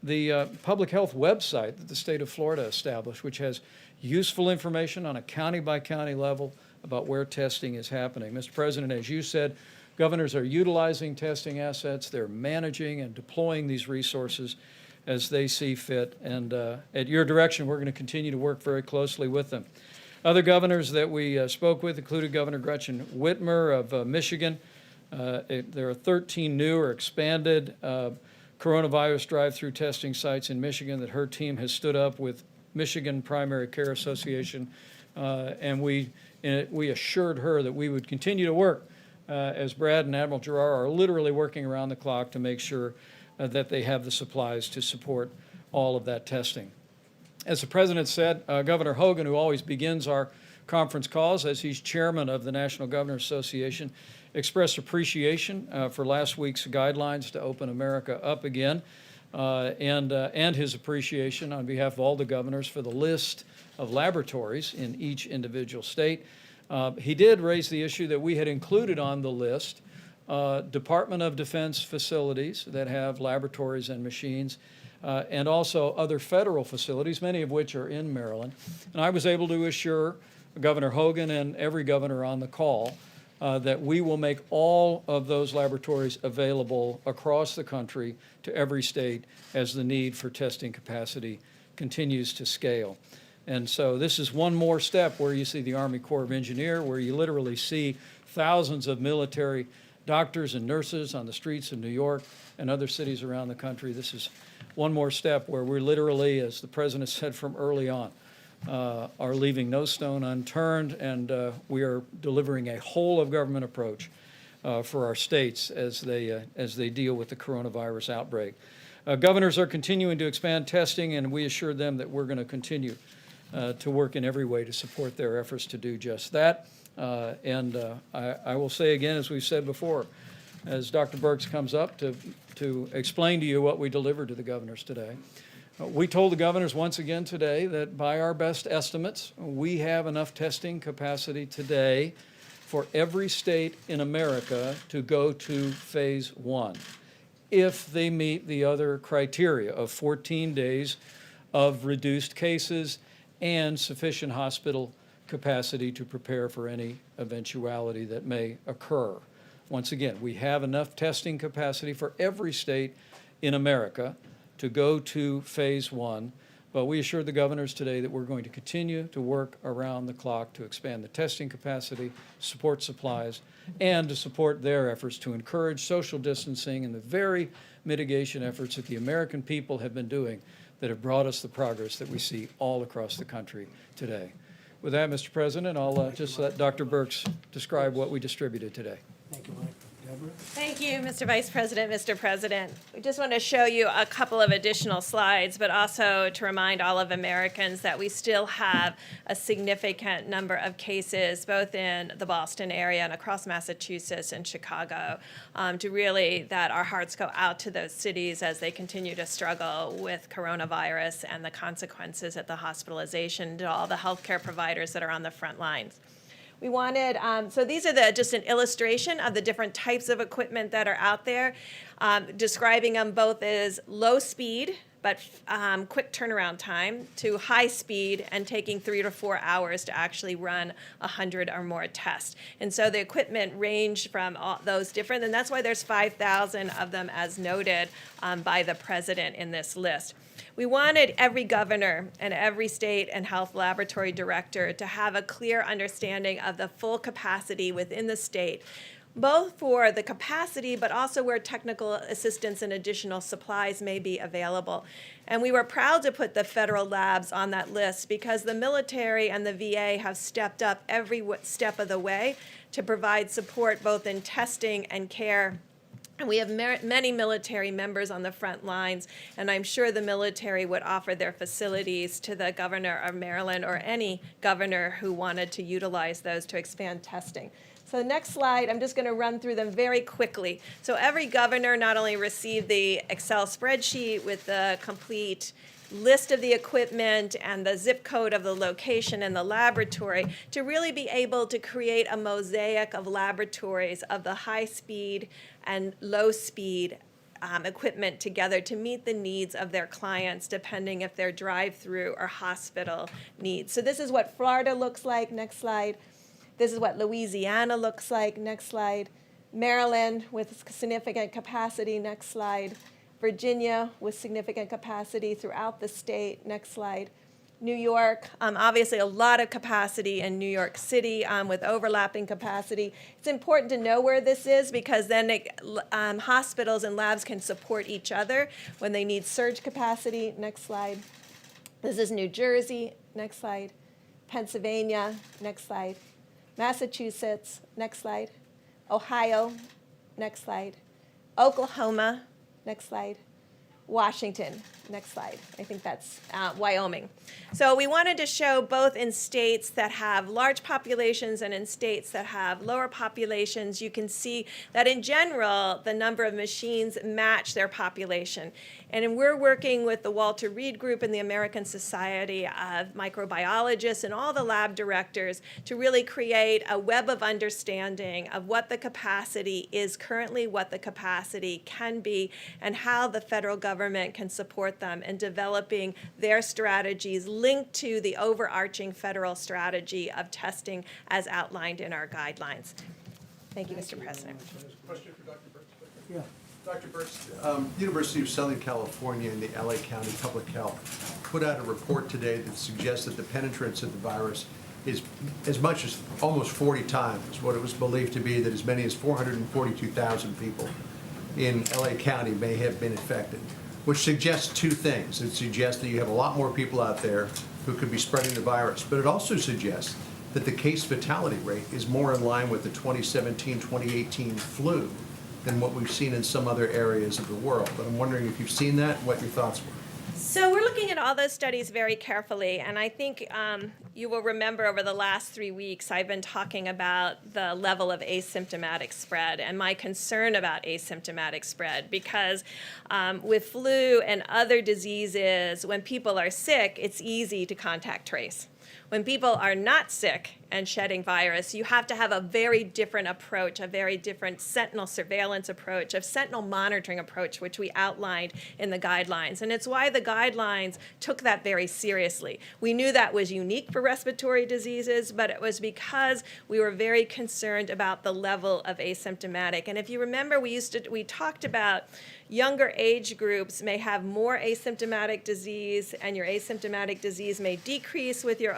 the public health website that the state of Florida established, which has useful information on a county-by-county level about where testing is happening. Mr. President, as you said, governors are utilizing testing assets. They're managing and deploying these resources as they see fit. And at your direction, we're going to continue to work very closely with them. Other governors that we spoke with included Governor Gretchen Whitmer of Michigan. There are 13 new or expanded coronavirus drive-through testing sites in Michigan that her team has stood up with Michigan Primary Care Association, and we assured her that we would continue to work as Brad and Admiral Giroir are literally working around the clock to make sure that they have the supplies to support all of that testing. As the President said, Governor Hogan, who always begins our conference calls as he's chairman of the National Governors Association, expressed appreciation for last week's guidelines to open America up again, and his appreciation on behalf of all the governors for the list of laboratories in each individual state. He did raise the issue that we had included on the list Department of Defense facilities that have laboratories and machines, and also other federal facilities, many of which are in Maryland. And I was able to assure Governor Hogan and every governor on the call that we will make all of those laboratories available across the country to every state as the need for testing capacity continues to scale. And so this is one more step where you see the Army Corps of Engineers, where you literally see thousands of military doctors and nurses on the streets of New York and other cities around the country. This is one more step where we're literally, as the President said from early on, are leaving no stone unturned, and we are delivering a whole of government approach for our states as they deal with the coronavirus outbreak. Governors are continuing to expand testing, and we assured them that we're going to continue to work in every way to support their efforts to do just that. I will say again, as we've said before, as Dr. Birx comes up to explain to you what we delivered to the governors today, we told the governors once again today that by our best estimates, we have enough testing capacity today for every state in America to go to phase 1 if they meet the other criteria of 14 days of reduced cases and sufficient hospital capacity to prepare for any eventuality that may occur. Once again, we have enough testing capacity for every state in America to go to phase 1, but we assured the governors today that we're going to continue to work around the clock to expand the testing capacity, support supplies, and to support their efforts to encourage social distancing and the very mitigation efforts that the American people have been doing that have brought us the progress that we see all across the country today. With that, Mr. President, I'll just let Dr. Birx describe what we distributed today. Thank you, Mike. Deborah? Thank you, Mr. Vice President, Mr. President. We just want to show you a couple of additional slides, but also to remind all of Americans that we still have a significant number of cases, both in the Boston area and across Massachusetts and Chicago, that our hearts go out to those cities as they continue to struggle with coronavirus and the consequences at the hospitalization, to all the healthcare providers that are on the front lines. We wanted, so these are just an illustration of the different types of equipment that are out there, describing them both as low speed, but quick turnaround time, to high speed and taking 3 to 4 hours to actually run 100 or more tests. And so the equipment range from all those different, and that's why there's 5,000 of them as noted by the President in this list. We wanted every governor and every state and health laboratory director to have a clear understanding of the full capacity within the state, both for the capacity, but also where technical assistance and additional supplies may be available. And we were proud to put the federal labs on that list because the military and the VA have stepped up every step of the way to provide support both in testing and care. And we have many military members on the front lines, and I'm sure the military would offer their facilities to the governor of Maryland or any governor who wanted to utilize those to expand testing. So next slide, I'm just going to run through them very quickly. So every governor not only received the Excel spreadsheet with the complete list of the equipment and the zip code of the location and the laboratory to really be able to create a mosaic of laboratories of the high speed and low speed equipment together to meet the needs of their clients, depending if they're drive-through or hospital needs. So this is what Florida looks like. Next slide. This is what Louisiana looks like. Next slide. Maryland with significant capacity. Next slide. Virginia with significant capacity throughout the state. Next slide. New York, obviously a lot of capacity in New York City with overlapping capacity. It's important to know where this is because then hospitals and labs can support each other when they need surge capacity. Next slide. This is New Jersey. Next slide. Pennsylvania. Next slide. Massachusetts. Next slide. Ohio. Next slide. Oklahoma. Next slide. Washington. Next slide. I think that's Wyoming. So we wanted to show both in states that have large populations and in states that have lower populations. You can see that in general, the number of machines match their population. And we're working with the Walter Reed Group and the American Society of Microbiologists and all the lab directors to really create a web of understanding of what the capacity is currently, what the capacity can be, and how the federal government can support them in developing their strategies linked to the overarching federal strategy of testing as outlined in our guidelines. Thank you, Mr. President. Question for Dr. Burks? Yeah. Dr. Burks, University of Southern California and the LA County Public Health put out a report today that suggests that the penetrance of the virus is as much as almost 40 times what it was believed to be, that as many as 442,000 people in LA County may have been infected, which suggests two things. It suggests that you have a lot more people out there who could be spreading the virus, but it also suggests that the case fatality rate is more in line with the 2017-2018 flu than what we've seen in some other areas of the world. But I'm wondering if you've seen that and what your thoughts were. So we're looking at all those studies very carefully, and I think you will remember over the last 3 weeks I've been talking about the level of asymptomatic spread and my concern about asymptomatic spread because with flu and other diseases, when people are sick, it's easy to contact trace. When people are not sick and shedding virus, you have to have a very different approach, a very different sentinel surveillance approach, a sentinel monitoring approach, which we outlined in the guidelines. And it's why the guidelines took that very seriously. We knew that was unique for respiratory diseases, but it was because we were very concerned about the level of asymptomatic. And if you remember, we talked about younger age groups may have more asymptomatic disease, and your asymptomatic disease may decrease with your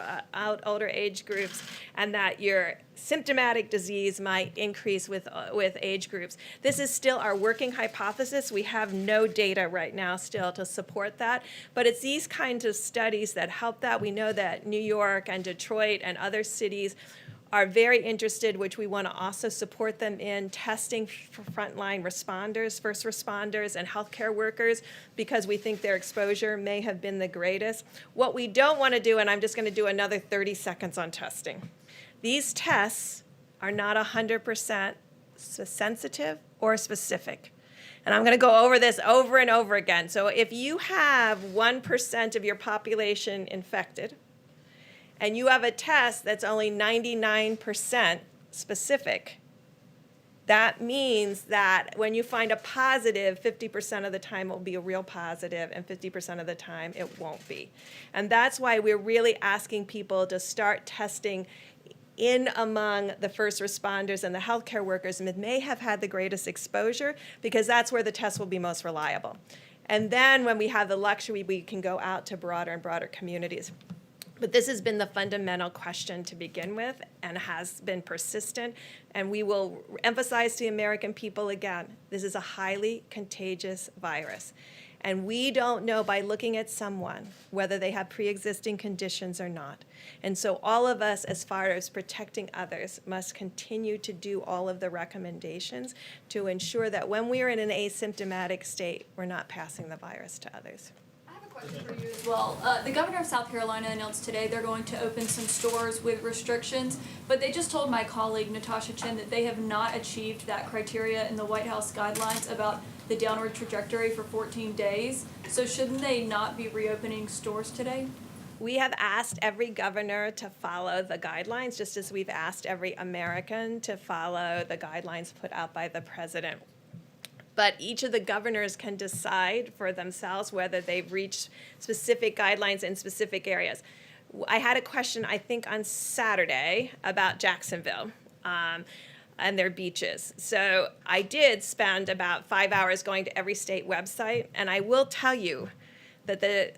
older age groups, and that your symptomatic disease might increase with age groups. This is still our working hypothesis. We have no data right now still to support that, but it's these kinds of studies that help that. We know that New York and Detroit and other cities are very interested, which we want to also support them in testing for frontline responders, first responders, and healthcare workers because we think their exposure may have been the greatest. What we don't want to do, and I'm just going to do another 30 seconds on testing. These tests are not 100% sensitive or specific. And I'm going to go over this over and over again. So if you have 1% of your population infected, and you have a test that's only 99% specific, that means that when you find a positive, 50% of the time it will be a real positive, and 50% of the time it won't be. And that's why we're really asking people to start testing in among the first responders and the healthcare workers that may have had the greatest exposure, because that's where the test will be most reliable. And then when we have the luxury, we can go out to broader and broader communities. But this has been the fundamental question to begin with and has been persistent. And we will emphasize to the American people again, this is a highly contagious virus. And we don't know by looking at someone whether they have pre-existing conditions or not. And so all of us, as far as protecting others, must continue to do all of the recommendations to ensure that when we are in an asymptomatic state, we're not passing the virus to others. Question for you as well. The governor of South Carolina announced today they're going to open some stores with restrictions, but they just told my colleague Natasha Chin that they have not achieved that criteria in the White House guidelines about the downward trajectory for 14 days. So shouldn't they not be reopening stores today? We have asked every governor to follow the guidelines, just as we've asked every American to follow the guidelines put out by the president. But each of the governors can decide for themselves whether they've reached specific guidelines in specific areas. I had a question, I think, on Saturday about Jacksonville. and their beaches. So I did spend about 5 hours going to every state website, and I will tell you that the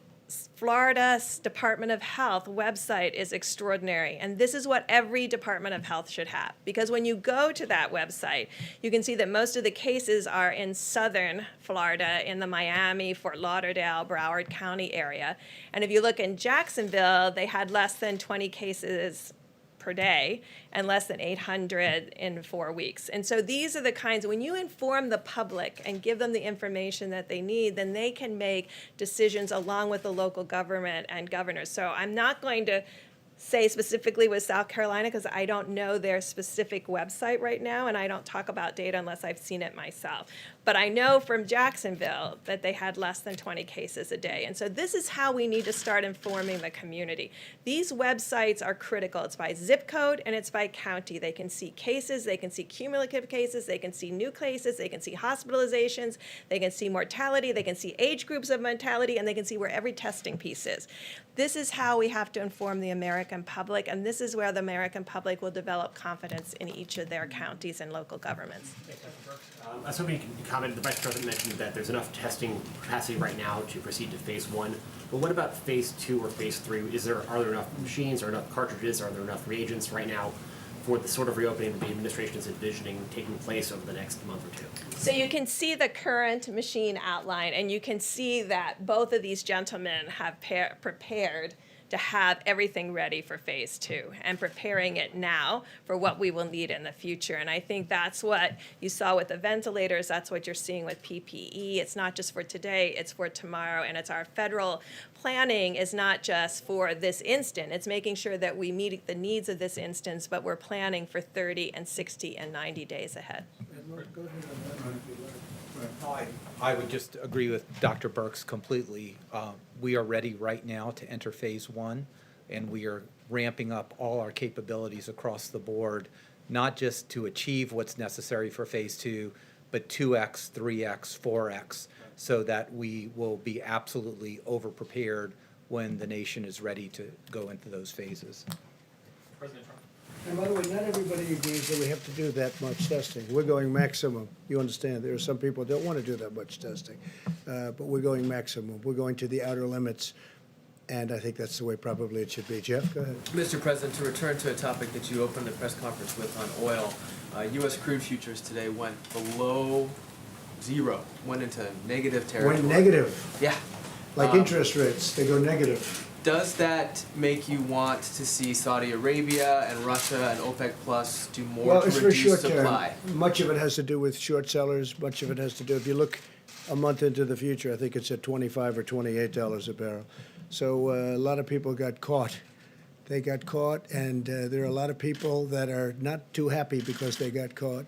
Florida Department of Health website is extraordinary, and this is what every Department of Health should have, because when you go to that website, you can see that most of the cases are in southern Florida, in the Miami, Fort Lauderdale, Broward County area. And if you look in Jacksonville, they had less than 20 cases per day and less than 800 in 4 weeks. And so these are the kinds, when you inform the public and give them the information that they need, then they can make decisions along with the local government and governors. So I'm not going to say specifically with South Carolina because I don't know their specific website right now, and I don't talk about data unless I've seen it myself. But I know from Jacksonville that they had less than 20 cases a day. And so this is how we need to start informing the community. These websites are critical. It's by zip code and it's by county. They can see cases, they can see cumulative cases, they can see new cases, they can see hospitalizations, they can see mortality, they can see age groups of mortality, and they can see where every testing piece is. This is how we have to inform the American public, and this is where the American public will develop confidence in each of their counties and local governments. I was hoping you can comment. The Vice President mentioned that there's enough testing capacity right now to proceed to phase 1. But what about phase 2 or phase 3? Are there enough machines, or enough cartridges, are there enough reagents right now for the sort of reopening that the administration is envisioning taking place over the next month or two? So you can see the current machine outline, and you can see that both of these gentlemen have prepared to have everything ready for phase 2 and preparing it now for what we will need in the future. And I think that's what you saw with the ventilators. That's what you're seeing with PPE. It's not just for today, it's for tomorrow. And it's our federal planning is not just for this instant. It's making sure that we meet the needs of this instance, but we're planning for 30 and 60 and 90 days ahead. I would just agree with Dr. Birx completely. We are ready right now to enter phase 1, and we are ramping up all our capabilities across the board, not just to achieve what's necessary for phase 2, but 2x, 3x, 4x, so that we will be absolutely over-prepared when the nation is ready to go into those phases. President Trump. And by the way, not everybody agrees that we have to do that much testing. We're going maximum. You understand, there are some people that don't want to do that much testing. But we're going maximum. We're going to the outer limits. And I think that's the way probably it should be. Jeff, go ahead. Mr. President, to return to a topic that you opened the press conference with on oil, U.S. crude futures today went below zero, went into negative territory. Went negative, Yeah. like interest rates, they go negative. Does that make you want to see Saudi Arabia and Russia and OPEC Plus do more Well, to it's for reduce short term. supply? Much of it has to do with short sellers. Much of it has to do, if you look a month into the future, I think it's at $25 or $28 a barrel. So a lot of people got caught. They got caught, and there are a lot of people that are not too happy because they got caught.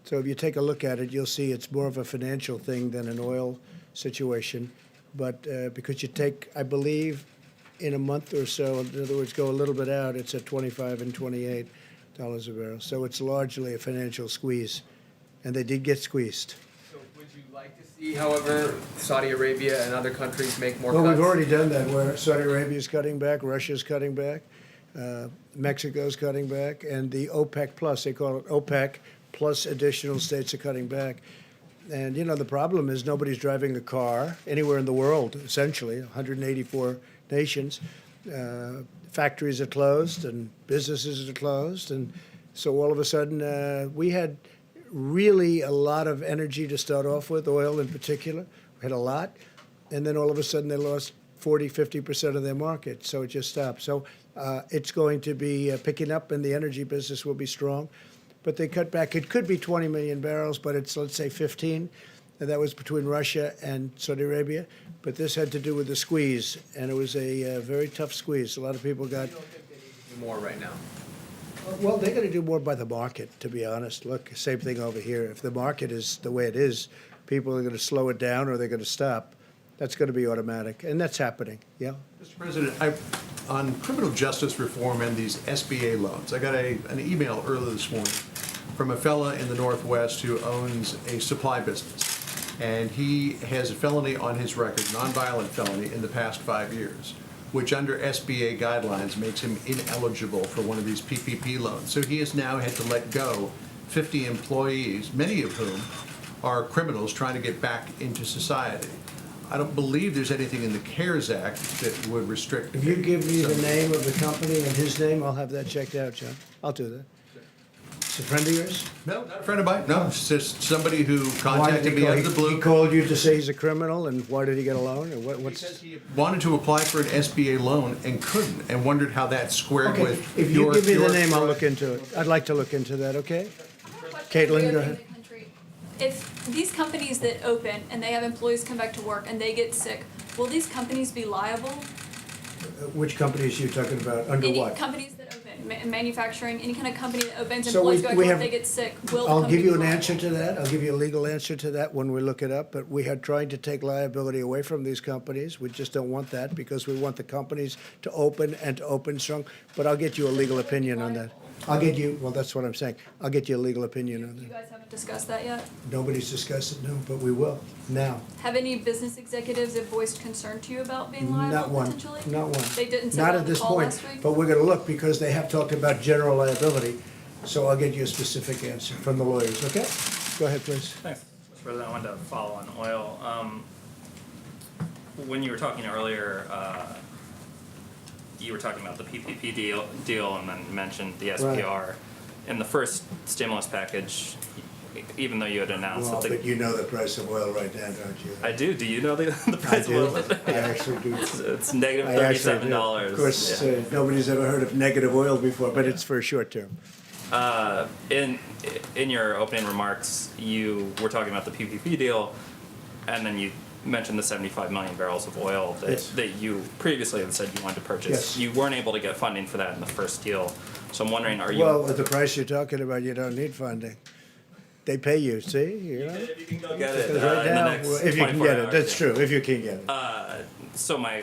So if you take a look at it, you'll see it's more of a financial thing than an oil situation. But because you take, I believe, in a month or so, in other words, go a little bit out, it's at $25 and $28 a barrel. So it's largely a financial squeeze, and they did get squeezed. So would you like to see, however, Saudi Arabia and other countries make more Well, cuts? we've already done that, where Saudi Arabia's cutting back, Russia's cutting back, Mexico's cutting back, and the OPEC Plus, they call it OPEC, plus additional states are cutting back. And, you know, the problem is nobody's driving a car anywhere in the world, essentially, 184 nations. Factories are closed and businesses are closed. And so all of a sudden, we had really a lot of energy to start off with, oil in particular. We had a lot. And then all of a sudden, they lost 40, 50% of their market. So it just stopped. So it's going to be picking up, and the energy business will be strong. But they cut back. It could be 20 million barrels, but it's, let's say, 15. And that was between Russia and Saudi Arabia. But this had to do with the squeeze, and it was a very tough squeeze. A lot of people got... You don't think they need to do more right now? Well, they're going to do more by the market, to be honest. Look, same thing over here. If the market is the way it is, people are going to slow it down or they're going to stop. That's going to be automatic, and that's happening, yeah? Mr. President, on criminal justice reform and these SBA loans, I got an email earlier this morning from a fella in the Northwest who owns a supply business. And he has a felony on his record, nonviolent felony, in the past 5 years, which under SBA guidelines makes him ineligible for one of these PPP loans. So he has now had to let go 50 employees, many of whom are criminals trying to get back into society. I don't believe there's anything in the CARES Act that would restrict. If you give me the name of the company and his name, I'll have that checked out, John. I'll do that. It's a friend of yours? No, not a friend of mine. No, it's just somebody who Why did contacted he me call? out of the blue. He called you to say he's a criminal, and why did he get a loan? Or Because he wanted to apply for an SBA loan and couldn't, and wondered how that squared Okay, with if you your. give me the your- name, I'll look into it. I'd like to look into that, okay? Caitlin, go Reopening ahead. the country. If these companies that open and they have employees come back to work and they get sick, will these companies be liable? Which companies are you talking about? Under Any what? companies that open, manufacturing, any kind of company that opens, So employees go back to we work, have- they get sick, will the I'll company give you be an liable? answer to that. I'll give you a legal answer to that when we look it up, but we are trying to take liability away from these companies. We just don't want that because we want the companies to open and to open strong. But I'll get you a legal opinion on that. I'll get you, well, that's what I'm saying. I'll get you a legal opinion on You that. guys haven't discussed that yet? Nobody's discussed it, no, but we will, now. Have any business executives have voiced concern to you about being Not liable one, potentially? not one. They didn't say Not that at on the this call point, last week? but we're gonna look because they have talked about general liability. So I'll get you a specific answer from the lawyers, okay? Go ahead, please. Thanks, Mr. President. I wanted to follow on oil. When you were talking earlier, you were talking about the PPP deal and then mentioned the SPR. In the first stimulus package, even though you had announced Well, that but you know the price of oil right now, don't you? I do. Do you know the price I do. of oil? I actually do. It's negative I actually do. $37. Of course, Yeah. nobody's ever heard of negative oil before, but it's for a short term. In your opening remarks, you were talking about the PPP deal, and then you mentioned the 75 million barrels of oil that, Yes. that you previously had said you wanted to purchase. Yes. You weren't able to get funding for that in the first deal. So I'm wondering, are you? Well, at the price you're talking about, you don't need funding. They pay you, see, you know? If you can go get it Because right in the now, next if you can 24 get it, hours, that's yeah. true, if you can get it. So my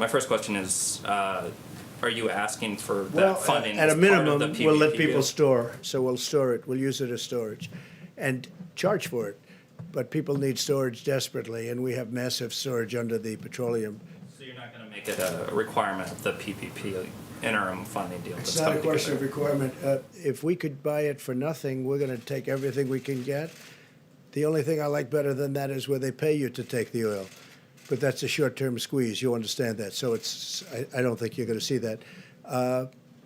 first question is, are you asking for Well, that funding at a as part of minimum, the we'll let PPP people deal? store, so we'll store it, we'll use it as storage, and charge for it. But people need storage desperately, and we have massive storage under the petroleum. So you're not going to make it a requirement of the PPP interim funding deal? It's that's not a coming question of together? requirement. If we could buy it for nothing, we're gonna take everything we can get. The only thing I like better than that is where they pay you to take the oil. But that's a short-term squeeze, you understand that, so I don't think you're gonna see that.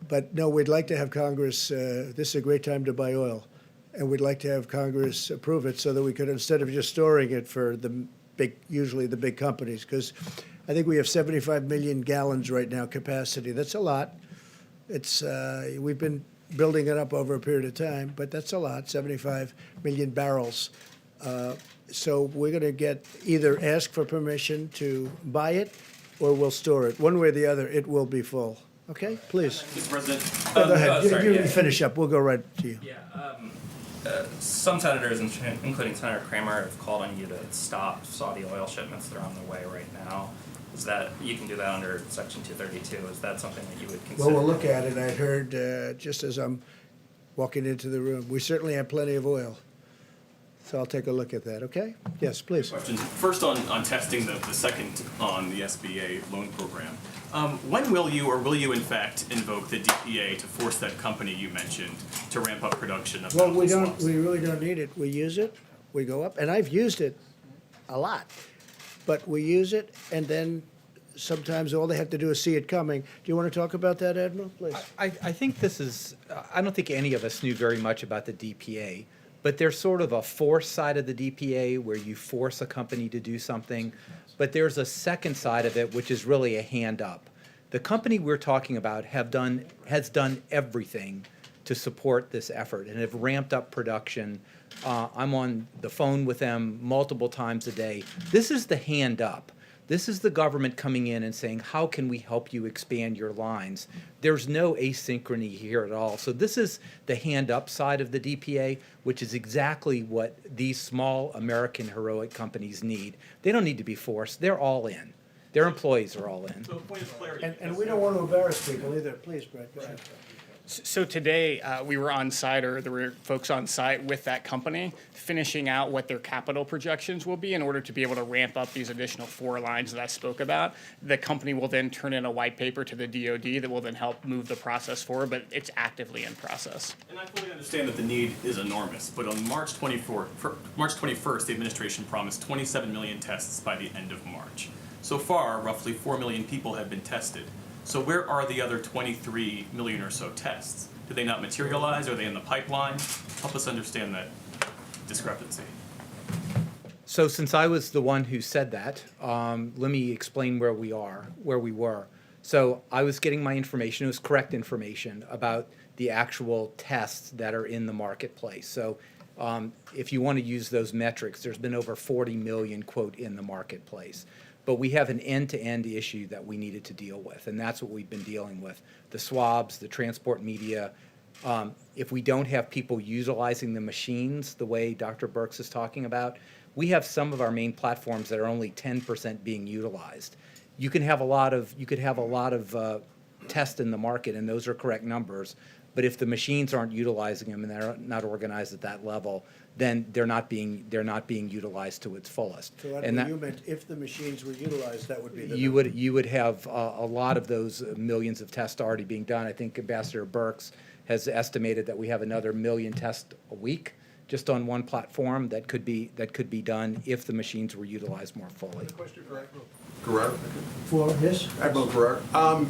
But no, we'd like to have Congress, this is a great time to buy oil. And we'd like to have Congress approve it so that we could, instead of just storing it for the big, usually the big companies, because I think we have 75 million gallons right now capacity. That's a lot. It's, we've been building it up over a period of time, but that's a lot, 75 million barrels. So we're going to get, either ask for permission to buy it, or we'll store it. One way or the other, it will be full. Okay, please. Mr. President. Go ahead. Sorry, You yeah. finish up. We'll go right to you. Yeah, some senators, including Senator Kramer, have called on you to stop Saudi oil shipments that are on their way right now. Is that, you can do that under Section 232, is that something that you would consider? Well, we'll look at it. I heard, just as I'm walking into the room, we certainly have plenty of oil. So I'll take a look at that, okay? Yes, please. Questions. First on testing, the second on the SBA loan program. When will you in fact invoke the DPA to force that company you mentioned to ramp up production of Well, medical swabs? we really don't need it. We use it, we go up, and I've used it a lot. But we use it, and then sometimes all they have to do is see it coming. Do you want to talk about that, Admiral, please? I think this is, I don't think any of us knew very much about the DPA, but there's sort of a force side of the DPA where you force a company to do something, but there's a second side of it, which is really a hand up. The company we're talking about has done everything to support this effort and have ramped up production. I'm on the phone with them multiple times a day. This is the hand up. This is the government coming in and saying, how can we help you expand your lines? There's no asynchrony here at all. So this is the hand up side of the DPA, which is exactly what these small American heroic companies need. They don't need to be forced. They're all in. Their employees are all in. So point of clarity. And we don't want to embarrass people either. Please, Brett, go ahead. So today, we were on site, or there were folks on site with that company, finishing out what their capital projections will be in order to be able to ramp up these additional 4 lines that I spoke about. The company will then turn in a white paper to the DoD that will then help move the process forward, but it's actively in process. And I fully understand that the need is enormous, but on March 21st, the administration promised 27 million tests by the end of March. So far, roughly 4 million people have been tested. So where are the other 23 million or so tests? Did they not materialize? Are they in the pipeline? Help us understand that discrepancy. So since I was the one who said that, let me explain where we were. So I was getting my information, it was correct information about the actual tests that are in the marketplace. So if you want to use those metrics, there's been over 40 million, quote, in the marketplace. But we have an end-to-end issue that we needed to deal with, and that's what we've been dealing with. The swabs, the transport media. If we don't have people utilizing the machines the way Dr. Birx is talking about, we have some of our main platforms that are only 10% being utilized. You could have a lot of tests in the market, and those are correct numbers. But if the machines aren't utilizing them and they're not organized at that level, then they're not being utilized to its fullest. So and that, you meant if the machines were utilized, that would be the you number. would have a lot of those millions of tests already being done. I think Ambassador Birx has estimated that we have another 1 million tests a week just on one platform that could be done if the machines were utilized more fully. Question for Admiral Guerrero? For, yes? Admiral Guerrero,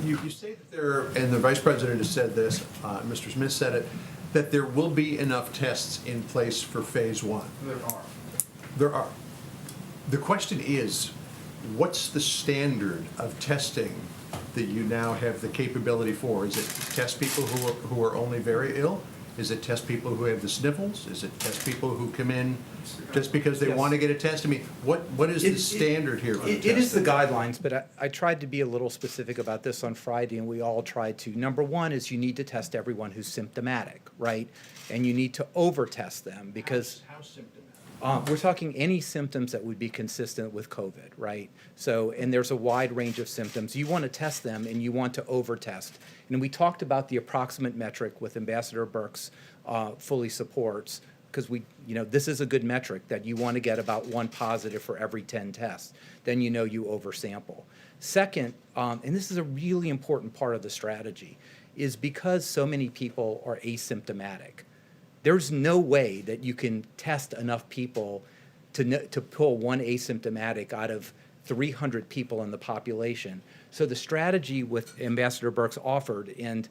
you say that there, and the Vice President has said this, Mr. Smith said it, that there will be enough tests in place for phase 1. There are. The question is, what's the standard of testing that you now have the capability for? Is it test people who are only very ill? Is it test people who have the sniffles? Is it test people who come in just because they want to get a test? I mean, what is the standard here for the It is the testing? guidelines, but I tried to be a little specific about this on Friday, and we all tried to. Number one is you need to test everyone who's symptomatic, right? And you need to over-test them because How symptomatic? we're talking any symptoms that would be consistent with COVID, right? So, and there's a wide range of symptoms. You want to test them and you want to over-test. And we talked about the approximate metric with Ambassador Birx fully supports, because this is a good metric that you want to get about 1 positive for every 10 tests. Then you oversample. Second, and this is a really important part of the strategy, is because so many people are asymptomatic, there's no way that you can test enough people to pull 1 asymptomatic out of 300 people in the population. So the strategy with Ambassador Birx offered, and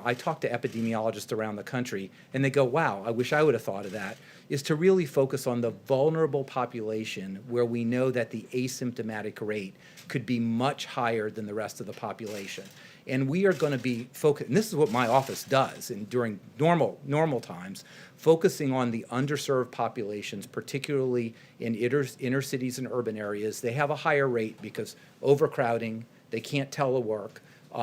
I talked to epidemiologists around the country, and they go, wow, I wish I would have thought of that, is to really focus on the vulnerable population where we know that the asymptomatic rate could be much higher than the rest of the population. And we are going to be focused, and this is what my office does during normal times, focusing on the underserved populations, particularly in inner cities and urban areas. They have a higher rate because overcrowding, they can't telework,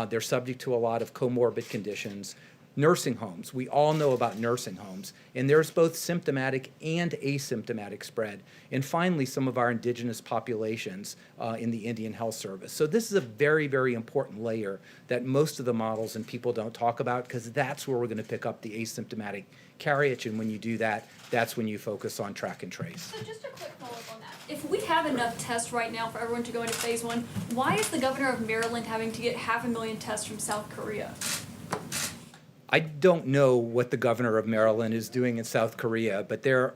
they're subject to a lot of comorbid conditions. Nursing homes, we all know about nursing homes, and there's both symptomatic and asymptomatic spread. And finally, some of our indigenous populations in the Indian Health Service. So this is a very, very important layer that most of the models and people don't talk about, because that's where we're going to pick up the asymptomatic carriage, and when you do that, that's when you focus on track and trace. So just a quick follow-up on that. If we have enough tests right now for everyone to go into phase 1, why is the governor of Maryland having to get 500,000 tests from South Korea? I don't know what the governor of Maryland is doing in South Korea, but there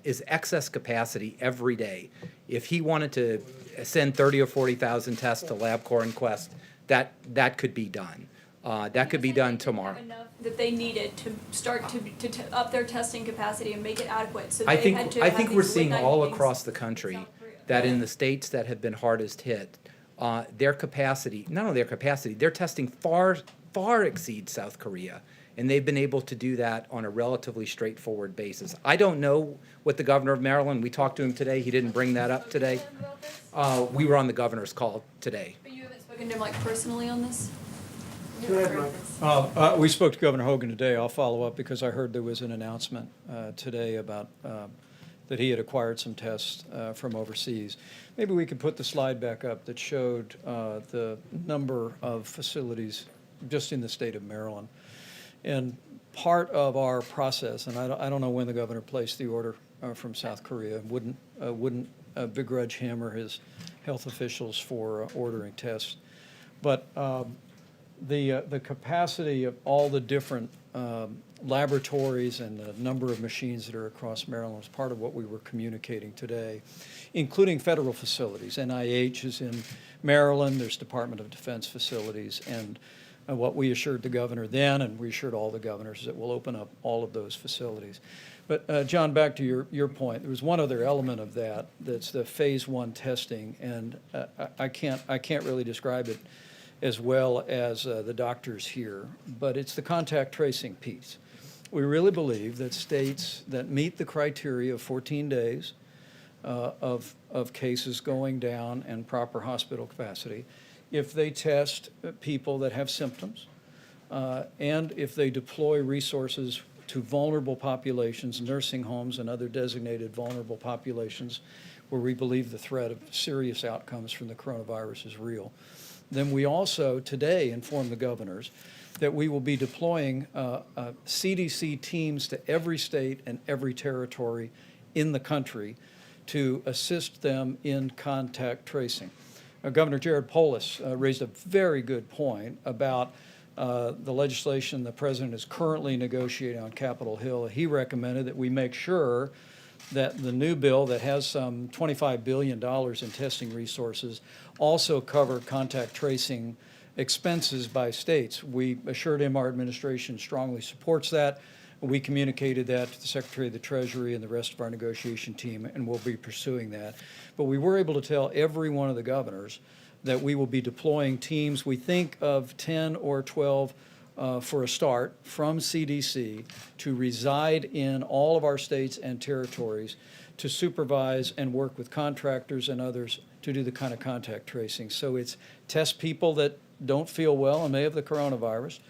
is excess capacity every day. If he wanted to send 30 or 40,000 tests to LabCorp and Quest, that could be done. That could be done tomorrow. Enough that they needed to start to up their testing capacity and make it adequate. So I they think had to I have think these we're seeing late-night all meetings across the country with South Korea. that in the states that have been hardest hit, their capacity, not only their capacity, their testing far exceeds South Korea. And they've been able to do that on a relatively straightforward basis. I don't know what the governor of Maryland, we talked to him today, he didn't bring that up today. We were on the governor's call today. But you haven't spoken to him personally on this? Go ahead, Mike. We spoke to Governor Hogan today. I'll follow up because I heard there was an announcement today about that he had acquired some tests from overseas. Maybe we could put the slide back up that showed the number of facilities just in the state of Maryland. And part of our process, and I don't know when the governor placed the order from South Korea, wouldn't begrudge him or his health officials for ordering tests. But the capacity of all the different laboratories and the number of machines that are across Maryland was part of what we were communicating today, including federal facilities. NIH is in Maryland, there's Department of Defense facilities, and what we assured the governor then, and we assured all the governors, is that we'll open up all of those facilities. But John, back to your point, there was one other element of that, that's the phase 1 testing, and I can't really describe it as well as the doctors here, but it's the contact tracing piece. We really believe that states that meet the criteria of 14 days of cases going down and proper hospital capacity, if they test people that have symptoms, and if they deploy resources to vulnerable populations, nursing homes and other designated vulnerable populations where we believe the threat of serious outcomes from the coronavirus is real. Then we also today inform the governors that we will be deploying CDC teams to every state and every territory in the country to assist them in contact tracing. Governor Jared Polis raised a very good point about the legislation the president is currently negotiating on Capitol Hill. He recommended that we make sure that the new bill that has some $25 billion in testing resources also cover contact tracing expenses by states. We assured him our administration strongly supports that. We communicated that to the Secretary of the Treasury and the rest of our negotiation team, and we'll be pursuing that. But we were able to tell every one of the governors that we will be deploying teams, we think of 10 or 12 for a start, from CDC to reside in all of our states and territories to supervise and work with contractors and others to do the kind of contact tracing. So it's test people that don't feel well and may have the coronavirus,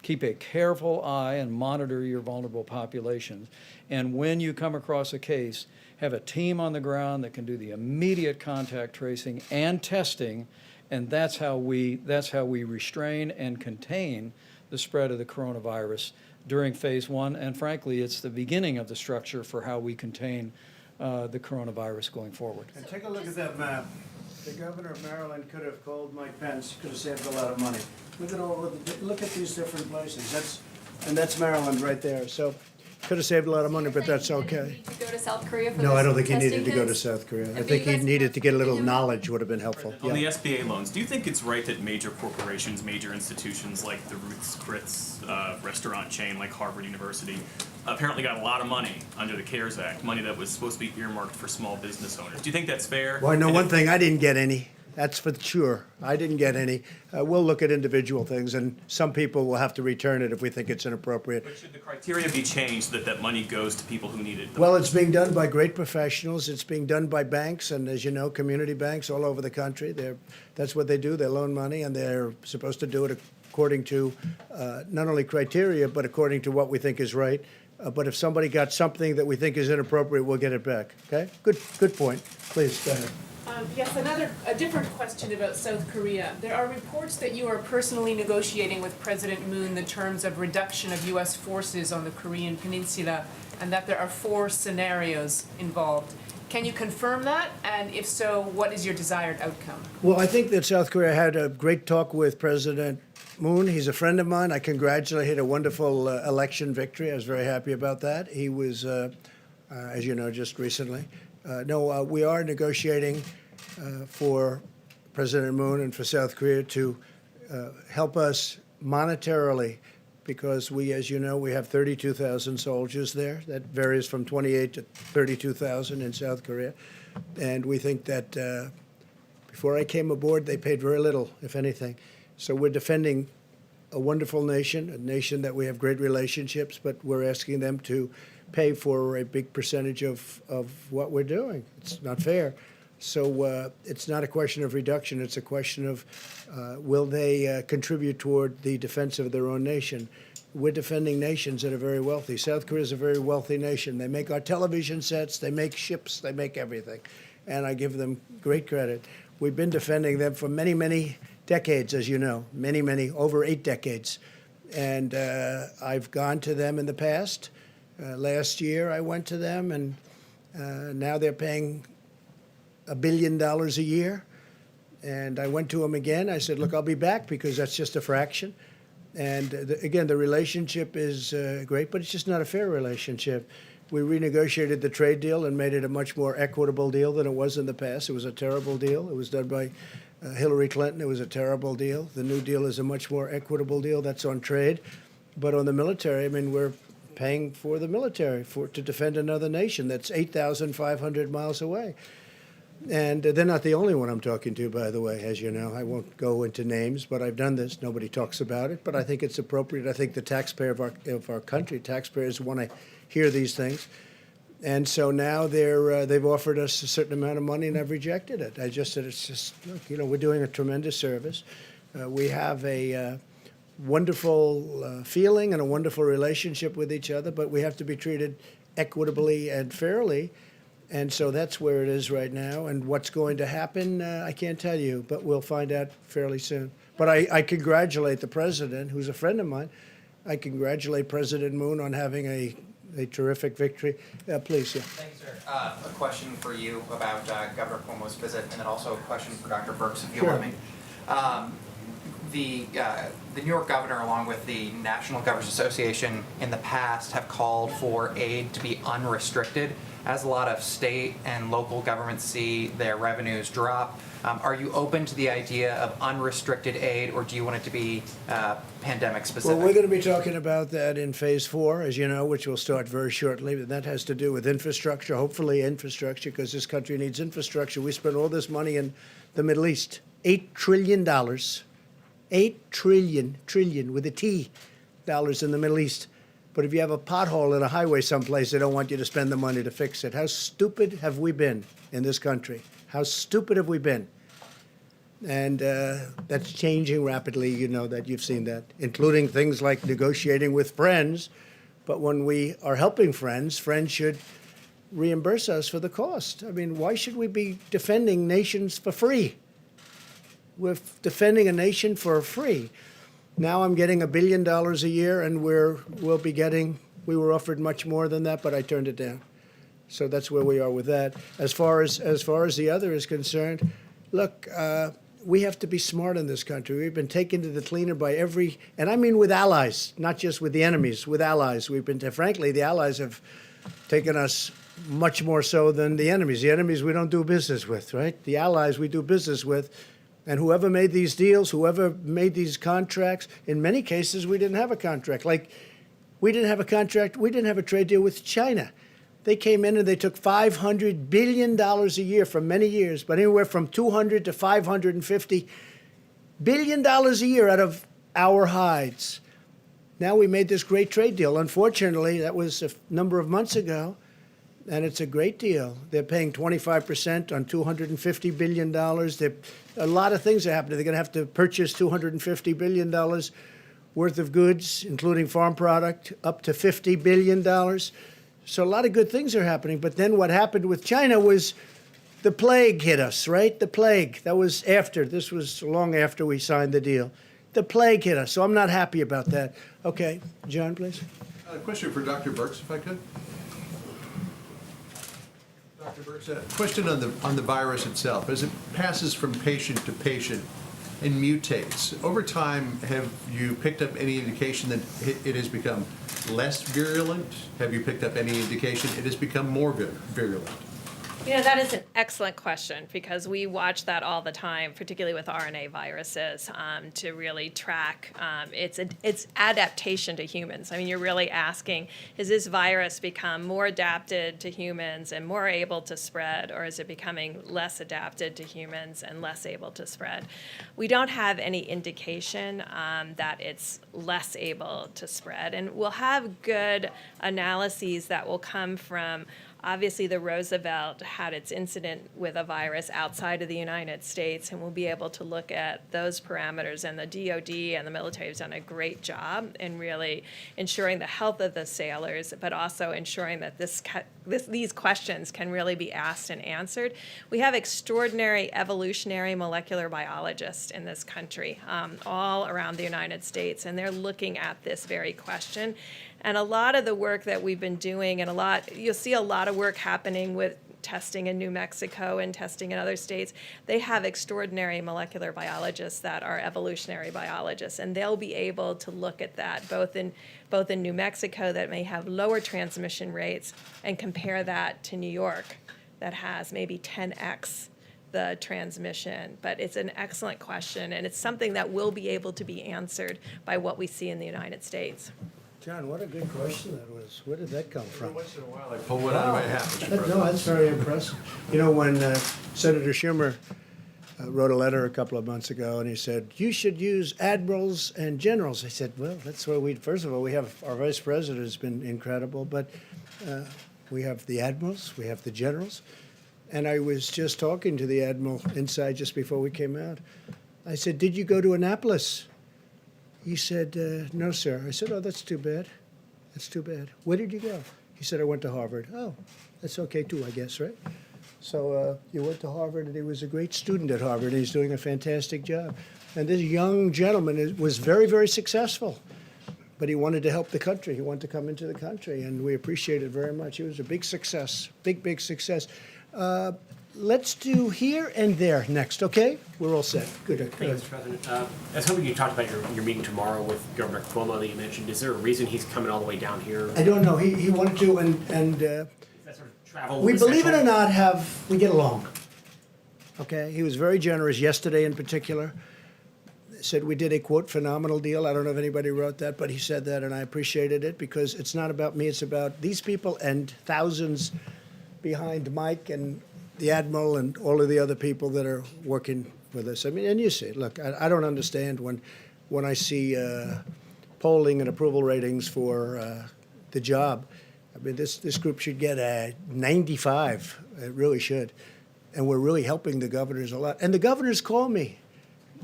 keep a careful eye and monitor your vulnerable populations, and when you come across a case, have a team on the ground that can do the immediate contact tracing and testing, and that's how we restrain and contain the spread of the coronavirus during phase 1, and frankly, it's the beginning of the structure for how we contain the coronavirus going forward. And take a look at that map. The governor of Maryland could have called Mike Pence, could have saved a lot of money. Look at these different places. That's Maryland right there. So could have saved a lot of money, but that's okay. To go to South Korea for No, I don't those think he needed to testing go to kits? South Korea. I Have think you he guys needed to get a little contacted him? knowledge would have been helpful. On the Yeah. SBA loans, do you think it's right that major corporations, major institutions like the Ruth's Chris restaurant chain like Harvard University apparently got a lot of money under the CARES Act, money that was supposed to be earmarked for small business owners? Do you think that's fair? Well, I know And one if- thing, I didn't get any. That's for sure. I didn't get any. We'll look at individual things, and some people will have to return it if we think it's inappropriate. But should the criteria be changed that that money goes to people who need it? Well, it's being done by great professionals. It's being done by banks, and as you know, community banks all over the country. That's what they do. They loan money, and they're supposed to do it according to not only criteria, but according to what we think is right. But if somebody got something that we think is inappropriate, we'll get it back. Okay? Good point. Please, go ahead. Yes, a different question about South Korea. There are reports that you are personally negotiating with President Moon the terms of reduction of U.S. forces on the Korean Peninsula, and that there are 4 scenarios involved. Can you confirm that? And if so, what is your desired outcome? Well, I think that South Korea had a great talk with President Moon. He's a friend of mine. I congratulate him. He had a wonderful election victory. I was very happy about that. He was, as you know, just recently. We are negotiating for President Moon and for South Korea to help us monetarily, because we, as you know, we have 32,000 soldiers there. That varies from 28 to 32,000 in South Korea. And we think that before I came aboard, they paid very little, if anything. So we're defending a wonderful nation, a nation that we have great relationships, but we're asking them to pay for a big percentage of what we're doing. It's not fair. So it's not a question of reduction. It's a question of will they contribute toward the defense of their own nation. We're defending nations that are very wealthy. South Korea is a very wealthy nation. They make our television sets. They make ships. They make everything. And I give them great credit. We've been defending them for many, many decades, as you know, many, over 8 decades. And I've gone to them in the past. Last year I went to them, and now they're paying $1 billion a year. And I went to them again. I said, look, I'll be back because that's just a fraction. And again, the relationship is great, but it's just not a fair relationship. We renegotiated the trade deal and made it a much more equitable deal than it was in the past. It was a terrible deal. It was done by Hillary Clinton. It was a terrible deal. The new deal is a much more equitable deal. That's on trade. But on the military, I mean, we're paying for the military to defend another nation that's 8,500 miles away. And they're not the only one I'm talking to, by the way, as you know. I won't go into names, but I've done this. Nobody talks about it, but I think it's appropriate. I think the taxpayer of our country, taxpayers want to hear these things. And so now they've offered us a certain amount of money, and I've rejected it. I just said, it's just, look, you know, we're doing a tremendous service. We have a wonderful feeling and a wonderful relationship with each other, but we have to be treated equitably and fairly. And so that's where it is right now. And what's going to happen, I can't tell you, but we'll find out fairly soon. But I congratulate the president, who's a friend of mine. I congratulate President Moon on having a terrific victory. Please, yeah. Thanks, sir. A question for you about Governor Cuomo's visit, and then also a question for Dr. Birx, if you'll let me. The New York governor, along with the National Governors Association, in the past have called for aid to be unrestricted. As a lot of state and local governments see their revenues drop, are you open to the idea of unrestricted aid, or do you want it to be pandemic specific? Well, we're going to be talking about that in phase 4, as you know, which will start very shortly. That has to do with infrastructure, hopefully infrastructure, because this country needs infrastructure. We spend all this money in the Middle East, $8 trillion, $8 trillion with a T, dollars in the Middle East. But if you have a pothole in a highway someplace, they don't want you to spend the money to fix it. How stupid have we been in this country? How stupid have we been? And that's changing rapidly, you know that, you've seen that, including things like negotiating with friends. But when we are helping friends, friends should reimburse us for the cost. I mean, why should we be defending nations for free? We're defending a nation for free. Now I'm getting $1 billion a year, and we were offered much more than that, but I turned it down. So that's where we are with that. As far as the other is concerned, look, we have to be smart in this country. We've been taken to the cleaner by and I mean with allies, not just with the enemies, with allies. Frankly, the allies have taken us much more so than the enemies. The enemies we don't do business with, right? The allies we do business with. And whoever made these deals, whoever made these contracts, in many cases, we didn't have a contract. Like, we didn't have a trade deal with China. They came in and they took $500 billion a year for many years, but anywhere from $200 to $550 billion a year out of our hides. Now we made this great trade deal. Unfortunately, that was a number of months ago, and it's a great deal. They're paying 25% on $250 billion. A lot of things are happening. They're going to have to purchase $250 billion worth of goods, including farm product, up to $50 billion. So a lot of good things are happening. But then what happened with China was the plague hit us, right? The plague. That was after. This was long after we signed the deal. The plague hit us. So I'm not happy about that. Okay, John, please. A question for Dr. Birx, if I could. Dr. Birx, a question on the virus itself. As it passes from patient to patient and mutates, over time, have you picked up any indication that it has become less virulent? Have you picked up any indication it has become more virulent? You know, that is an excellent question, because we watch that all the time, particularly with RNA viruses, to really track its adaptation to humans. I mean, you're really asking, has this virus become more adapted to humans and more able to spread, or is it becoming less adapted to humans and less able to spread? We don't have any indication that it's less able to spread, and we'll have good analyses that will come from Obviously, the Roosevelt had its incident with a virus outside of the United States, and we'll be able to look at those parameters. And the DoD and the military has done a great job in really ensuring the health of the sailors, but also ensuring that these questions can really be asked and answered. We have extraordinary evolutionary molecular biologists in this country, all around the United States, and they're looking at this very question. And a lot of the work that we've been doing, and you'll see a lot of work happening with testing in New Mexico and testing in other states. They have extraordinary molecular biologists that are evolutionary biologists, and they'll be able to look at that both in New Mexico, that may have lower transmission rates, and compare that to New York that has maybe 10x the transmission. But it's an excellent question, and it's something that will be able to be answered by what we see in the United States. John, what a good question that was. Where did that come from? Once in a while, I pull one out of my hat, Mr. President. No, that's very impressive. You know, when Senator Schumer wrote a letter a couple of months ago, and he said, you should use admirals and generals. I said, well, that's where first of all, we have our vice president has been incredible, but we have the admirals, we have the generals. And I was just talking to the admiral inside just before we came out. I said, did you go to Annapolis? He said, no, sir. I said, oh, that's too bad. That's too bad. Where did you go? He said, I went to Harvard. Oh, that's okay too, I guess, right? So you went to Harvard, and he was a great student at Harvard, and he's doing a fantastic job. And this young gentleman was very, very successful, but he wanted to help the country. He wanted to come into the country, and we appreciate it very much. It was a big success, big success. Let's do here and there next, okay? We're all set. Good. Thank you, Mr. President. I was hoping you talked about your meeting tomorrow with Governor Cuomo that you mentioned. Is there a reason he's coming all the way down here? I don't know. He wanted to, and Is that sort of travel we, believe it essential? or not, we get along. Okay? He was very generous yesterday in particular. Said we did a, quote, phenomenal deal. I don't know if anybody wrote that, but he said that, and I appreciated it because it's not about me. It's about these people and thousands behind Mike and the Admiral and all of the other people that are working with us. I mean, and you see, look, I don't understand when I see polling and approval ratings for the job. I mean, this group should get a 95. It really should. And we're really helping the governors a lot. And the governors call me,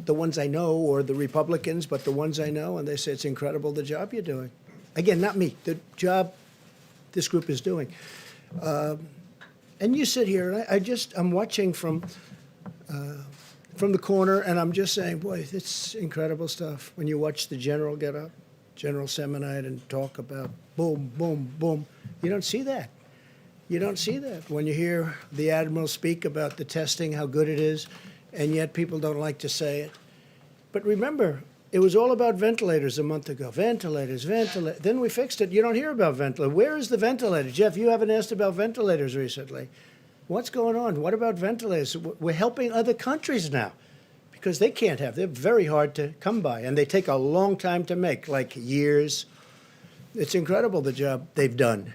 the ones I know, or the Republicans, but the ones I know, and they say, it's incredible the job you're doing. Again, not me, the job this group is doing. And you sit here, and I'm watching from the corner, and I'm just saying, boy, it's incredible stuff. When you watch the general get up, General Semonite, and talk about boom, boom, boom, you don't see that. You don't see that. When you hear the Admiral speak about the testing, how good it is, and yet people don't like to say it. But remember, it was all about ventilators a month ago. Ventilators. Then we fixed it. You don't hear about ventilators. Where is the ventilator? Jeff, you haven't asked about ventilators recently. What's going on? What about ventilators? We're helping other countries now because they can't have. They're very hard to come by, and they take a long time to make, like years. It's incredible the job they've done,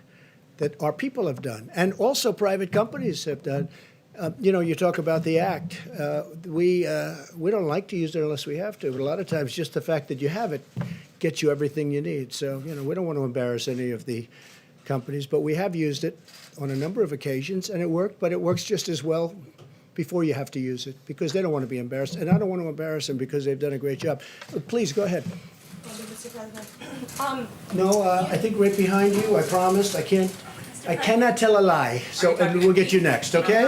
that our people have done, and also private companies have done. You know, you talk about the act. We don't like to use it unless we have to, but a lot of times just the fact that you have it gets you everything you need. So, you know, we don't want to embarrass any of the companies, but we have used it on a number of occasions, and it worked, but it works just as well before you have to use it because they don't want to be embarrassed, and I don't want to embarrass them because they've done a great job. But please, go ahead. Thank you, Mr. President. No, I think right behind you, I promised. I cannot tell a lie, so and we'll get you next, okay?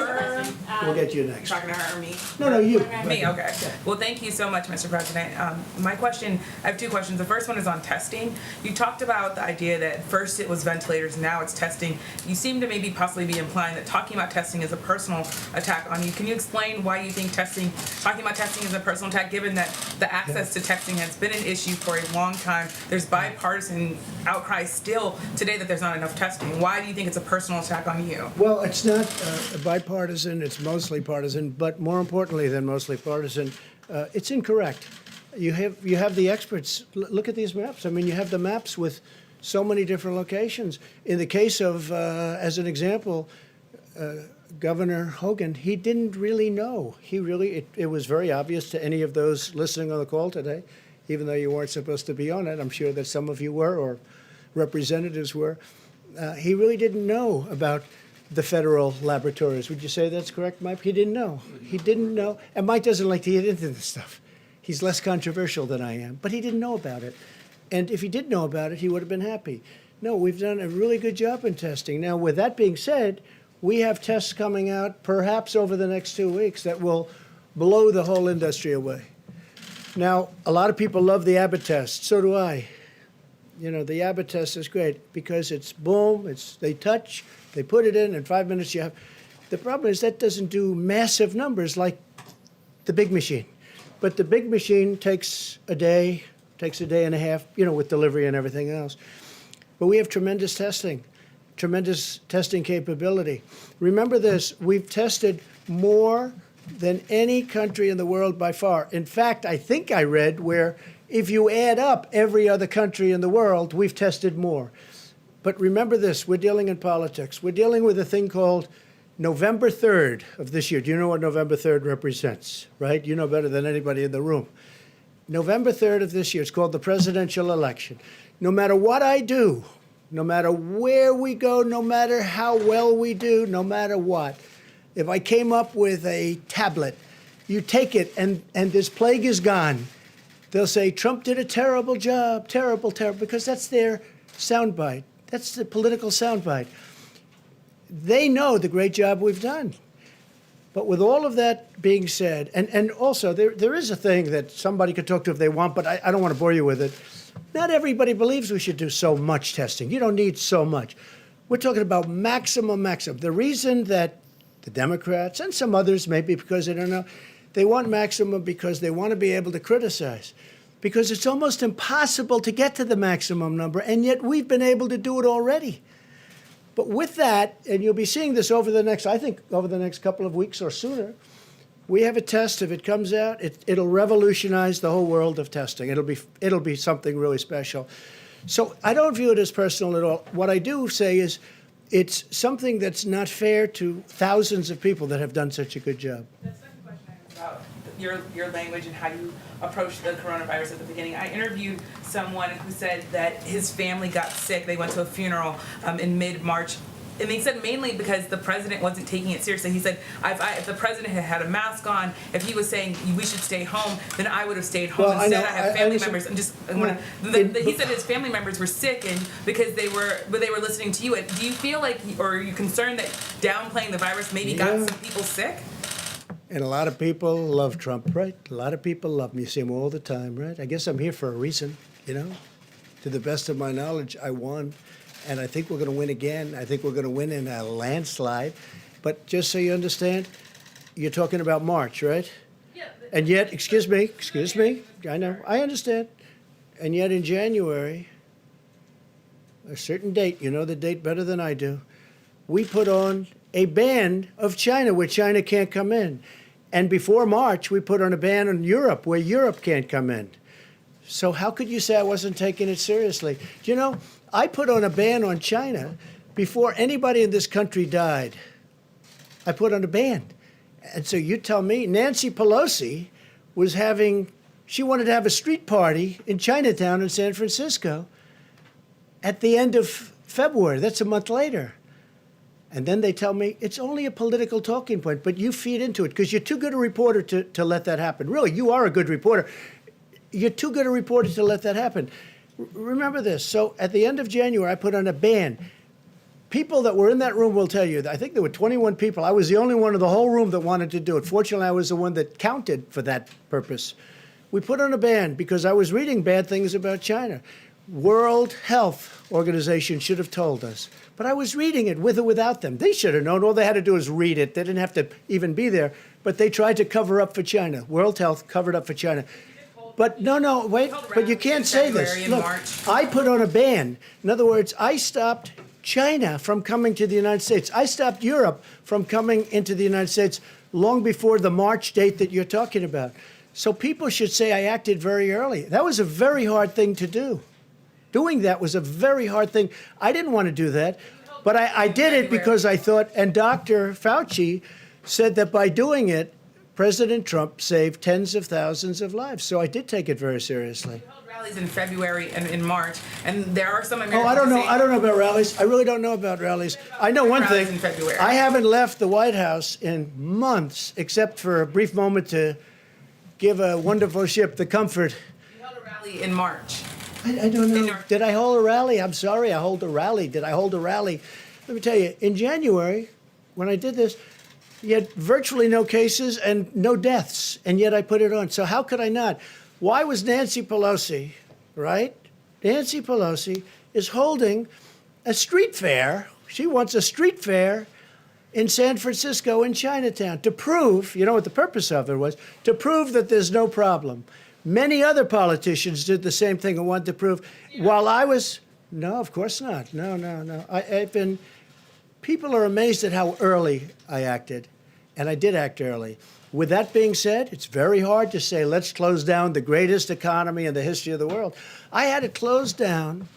We'll get you next. Talking to her or me? No, you. Me, okay. Well, thank you so much, Mr. President. My question, I have two questions. The first one is on testing. You talked about the idea that first it was ventilators, now it's testing. You seem to maybe possibly be implying that talking about testing is a personal attack on you. Can you explain why you think talking about testing is a personal attack, given that the access to testing has been an issue for a long time? There's bipartisan outcry still today that there's not enough testing. Why do you think it's a personal attack on you? Well, it's not bipartisan, it's mostly partisan, but more importantly than mostly partisan, it's incorrect. You have the experts. Look at these maps. I mean, you have the maps with so many different locations. In the case of, as an example, Governor Hogan, he didn't really know. It was very obvious to any of those listening on the call today, even though you weren't supposed to be on it. I'm sure that some of you were, or representatives were. He really didn't know about the federal laboratories. Would you say that's correct, Mike? He didn't know. He didn't know. And Mike doesn't like to get into this stuff. He's less controversial than I am, but he didn't know about it. And if he did know about it, he would have been happy. No, we've done a really good job in testing. Now, with that being said, we have tests coming out perhaps over the next 2 weeks that will blow the whole industry away. Now, a lot of people love the Abbott test. So do I. You know, the Abbott test is great because it's boom, they touch, they put it in 5 minutes you have. The problem is that doesn't do massive numbers like the big machine. But the big machine takes a day and a half, you know, with delivery and everything else. But we have tremendous testing capability. Remember this, we've tested more than any country in the world by far. In fact, I think I read where if you add up every other country in the world, we've tested more. But remember this, we're dealing in politics. We're dealing with a thing called November 3rd of this year. Do you know what November 3rd represents, right? You know better than anybody in the room. November 3rd of this year, it's called the presidential election. No matter what I do, no matter where we go, no matter how well we do, no matter what, if I came up with a tablet, you take it and this plague is gone. They'll say, Trump did a terrible job, terrible, because that's their soundbite. That's the political soundbite. They know the great job we've done. But with all of that being said, and also there is a thing that somebody could talk to if they want, but I don't want to bore you with it. Not everybody believes we should do so much testing. You don't need so much. We're talking about maximum. The reason that the Democrats and some others, maybe because they don't know, they want maximum because they want to be able to criticize. Because it's almost impossible to get to the maximum number, and yet we've been able to do it already. But with that, and you'll be seeing this over the next couple of weeks or sooner, we have a test. If it comes out, it'll revolutionize the whole world of testing. It'll be something really special. So I don't view it as personal at all. What I do say is it's something that's not fair to thousands of people that have done such a good job. The second question I have about your language and how you approached the coronavirus at the beginning. I interviewed someone who said that his family got sick. They went to a funeral in mid-March. And they said mainly because the president wasn't taking it seriously. He said, if the president had a mask on, if he was saying we should stay home, then I would have stayed home. Well, Instead, I have family members. He said his family members were sick, and because they were listening to you. And do you feel like, or are you concerned that downplaying the virus maybe got some people sick? And a lot of people love Trump, right? A lot of people love him. You see him all the time, right? I guess I'm here for a reason, you know? To the best of my knowledge, I won. And I think we're going to win again. I think we're going to win in a landslide. But just so you understand, you're talking about March, right? Yeah. And yet, excuse me, I know, I understand. And yet in January, a certain date, you know the date better than I do, we put on a ban of China where China can't come in. And before March, we put on a ban on Europe where Europe can't come in. So how could you say I wasn't taking it seriously? Do you know, I put on a ban on China before anybody in this country died. I put on a ban. And so you tell me, Nancy Pelosi she wanted to have a street party in Chinatown in San Francisco at the end of February. That's a month later. And then they tell me it's only a political talking point, but you feed into it because you're too good a reporter to let that happen. Really, you are a good reporter. You're too good a reporter to let that happen. Remember this. So at the end of January, I put on a ban. People that were in that room will tell you, I think there were 21 people. I was the only one in the whole room that wanted to do it. Fortunately, I was the one that counted for that purpose. We put on a ban because I was reading bad things about China. World Health Organization should have told us. But I was reading it with or without them. They should have known. All they had to do was read it. They didn't have to even be there. But they tried to cover up for China. World Health covered up for China. But no, wait, but you can't say this. Look, I put on a ban. In other words, I stopped China from coming to the United States. I stopped Europe from coming into the United States long before the March date that you're talking about. So people should say I acted very early. That was a very hard thing to do. Doing that was a very hard thing. I didn't want to do that, but I did it because I thought, and Dr. Fauci said that by doing it, President Trump saved tens of thousands of lives. So I did take it very seriously. You held rallies in February and in March, and there are some Americans. Oh, I don't who know. say- I don't know about rallies. I really don't know about rallies. I know one Rallies thing. in February. I haven't left the White House in months, except for a brief moment to give a wonderful ship the comfort. You held a rally in March. I don't know. Did I hold a rally? I'm sorry, I hold a rally. Did I hold a rally? Let me tell you, in January, when I did this, you had virtually no cases and no deaths, and yet I put it on. So how could I not? Why was Nancy Pelosi, right? Nancy Pelosi is holding a street fair. She wants a street fair in San Francisco in Chinatown to prove, you know what the purpose of it was? To prove that there's no problem. Many other politicians did the same thing and wanted to prove. While I was, no, of course not. No. I've been, people are amazed at how early I acted, and I did act early. With that being said, it's very hard to say, let's close down the greatest economy in the history of the world. I had to close down,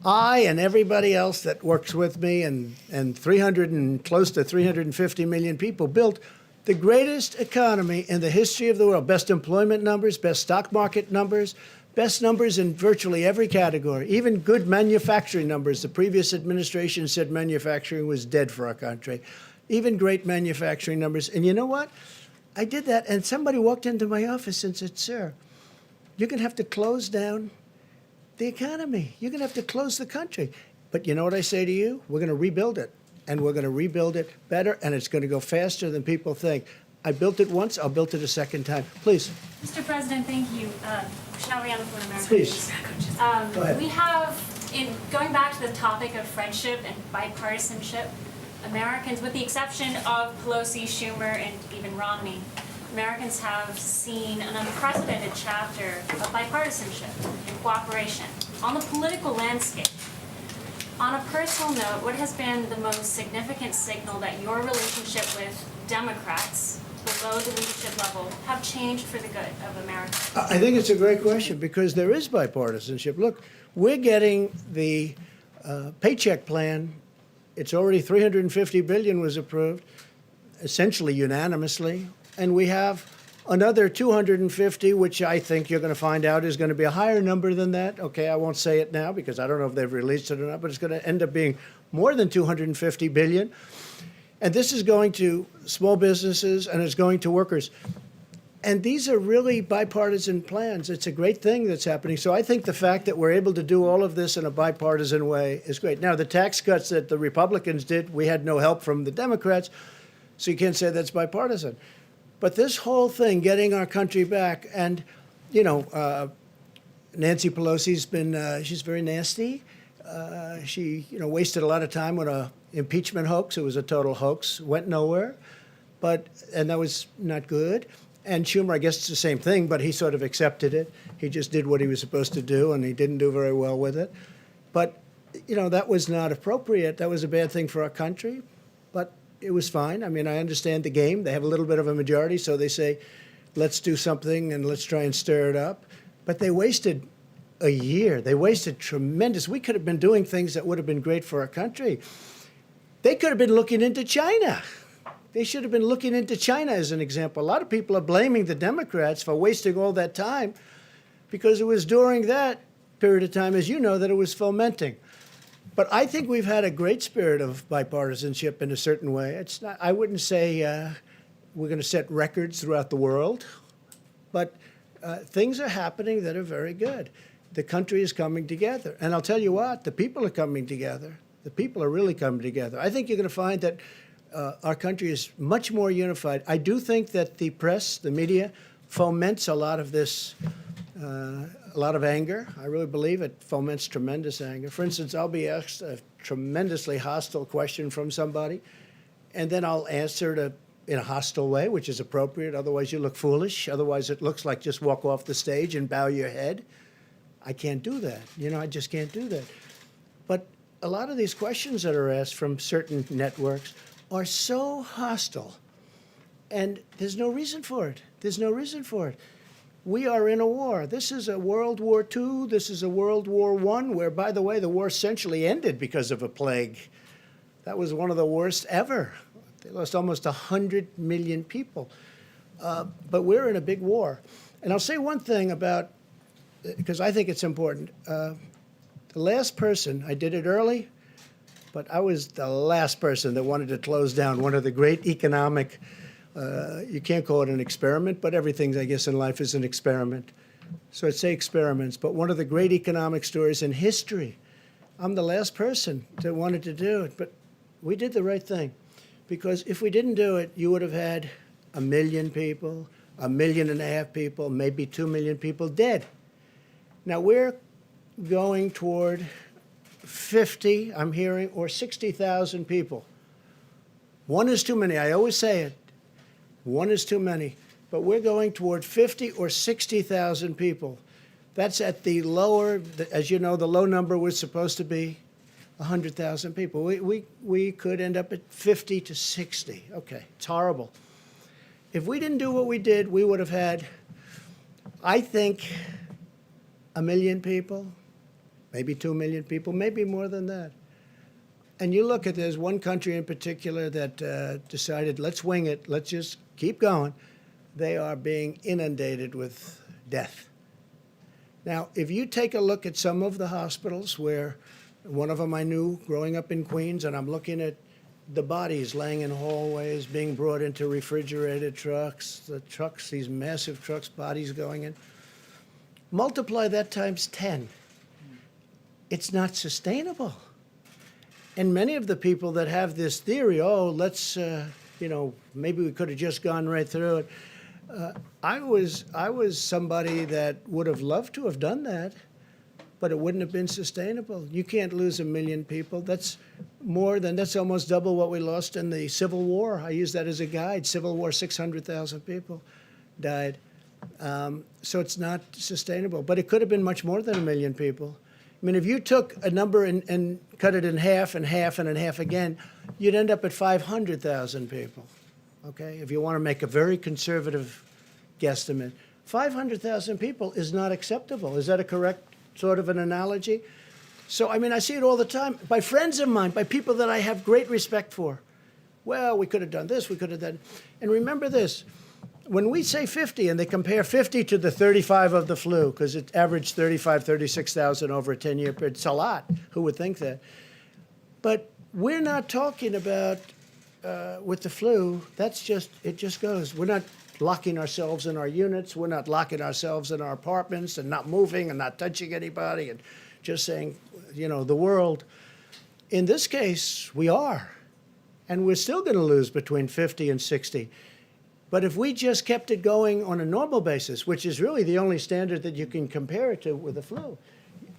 I and everybody else that works with me and 300 and close to 350 million people built the greatest economy in the history of the world. Best employment numbers, best stock market numbers, best numbers in virtually every category, even good manufacturing numbers. The previous administration said manufacturing was dead for our country. Even great manufacturing numbers. And you know what? I did that, and somebody walked into my office and said, sir, you're going to have to close down the economy. You're going to have to close the country. But you know what I say to you? We're going to rebuild it. And we're going to rebuild it better, and it's going to go faster than people think. I built it once, I'll build it a second time. Please. Mr. President, thank you. Shariana from America. Please. Go ahead. We have, going back to the topic of friendship and bipartisanship, Americans, with the exception of Pelosi, Schumer, and even Romney, Americans have seen an unprecedented chapter of bipartisanship and cooperation on the political landscape. On a personal note, what has been the most significant signal that your relationship with Democrats below the leadership level have changed for the good of America? I think it's a great question because there is bipartisanship. Look, we're getting the paycheck plan. It's already $350 billion was approved, essentially unanimously, and we have another 250, which I think you're going to find out is going to be a higher number than that. Okay, I won't say it now because I don't know if they've released it or not, but it's going to end up being more than 250 billion. And this is going to small businesses and it's going to workers. And these are really bipartisan plans. It's a great thing that's happening. So I think the fact that we're able to do all of this in a bipartisan way is great. Now, the tax cuts that the Republicans did, we had no help from the Democrats, so you can't say that's bipartisan. But this whole thing, getting our country back, and, you know, Nancy Pelosi's been, she's very nasty. She, you know, wasted a lot of time on a impeachment hoax. It was a total hoax, went nowhere, and that was not good. And Schumer, I guess it's the same thing, but he sort of accepted it. He just did what he was supposed to do, and he didn't do very well with it. But, you know, that was not appropriate. That was a bad thing for our country, but it was fine. I mean, I understand the game. They have a little bit of a majority, so they say, let's do something and let's try and stir it up. But they wasted a year. They wasted tremendous. We could have been doing things that would have been great for our country. They could have been looking into China. They should have been looking into China as an example. A lot of people are blaming the Democrats for wasting all that time because it was during that period of time, as you know, that it was fomenting. But I think we've had a great spirit of bipartisanship in a certain way. It's not, I wouldn't say we're going to set records throughout the world, but things are happening that are very good. The country is coming together. And I'll tell you what, the people are coming together. The people are really coming together. I think you're going to find that our country is much more unified. I do think that the press, the media, foments a lot of this, a lot of anger. I really believe it foments tremendous anger. For instance, I'll be asked a tremendously hostile question from somebody, and then I'll answer it in a hostile way, which is appropriate. Otherwise, you look foolish. Otherwise, it looks like just walk off the stage and bow your head. I can't do that. You know, I just can't do that. But a lot of these questions that are asked from certain networks are so hostile, and there's no reason for it. There's no reason for it. We are in a war. This is a World War II. This is a World War I, where, by the way, the war essentially ended because of a plague. That was one of the worst ever. They lost almost 100 million people. But we're in a big war. And I'll say one thing about, because I think it's important. The last person, I did it early, but I was the last person that wanted to close down one of the great economic, you can't call it an experiment, but everything, I guess, in life is an experiment. So I'd say experiments, but one of the great economic stories in history. I'm the last person that wanted to do it, but we did the right thing. Because if we didn't do it, you would have had 1 million people, 1.5 million people, maybe 2 million people dead. Now we're going toward 50, I'm hearing, or 60,000 people. One is too many. I always say it. One is too many. But we're going toward 50 or 60,000 people. That's at the lower, as you know, the low number was supposed to be 100,000 people. We could end up at 50 to 60. Okay, it's horrible. If we didn't do what we did, we would have had, I think, 1 million people, maybe 2 million people, maybe more than that. And you look at, there's one country in particular that decided, let's wing it, let's just keep going. They are being inundated with death. Now, if you take a look at some of the hospitals where, one of them I knew growing up in Queens, and I'm looking at the bodies laying in hallways, being brought into refrigerated trucks, the trucks, these massive trucks, bodies going in. Multiply that times 10. It's not sustainable. And many of the people that have this theory, oh, let's, maybe we could have just gone right through it. I was somebody that would have loved to have done that, but it wouldn't have been sustainable. You can't lose 1 million people. That's almost double what we lost in the Civil War. I use that as a guide. Civil War, 600,000 people died. So it's not sustainable. But it could have been much more than 1 million people. I mean, if you took a number and cut it in half and half and in half again, you'd end up at 500,000 people. Okay, if you want to make a very conservative guesstimate, 500,000 people is not acceptable. Is that a correct sort of an analogy? So, I mean, I see it all the time by friends of mine, by people that I have great respect for. Well, we could have done this, we could have done. And remember this, when we say 50 and they compare 50 to the 35 of the flu, because it averaged 35, 36,000 over a 10-year period, it's a lot. Who would think that? But we're not talking about with the flu, it just goes. We're not locking ourselves in our units. We're not locking ourselves in our apartments and not moving and not touching anybody and just saying, the world. In this case, we are. And we're still going to lose between 50 and 60. But if we just kept it going on a normal basis, which is really the only standard that you can compare it to with the flu,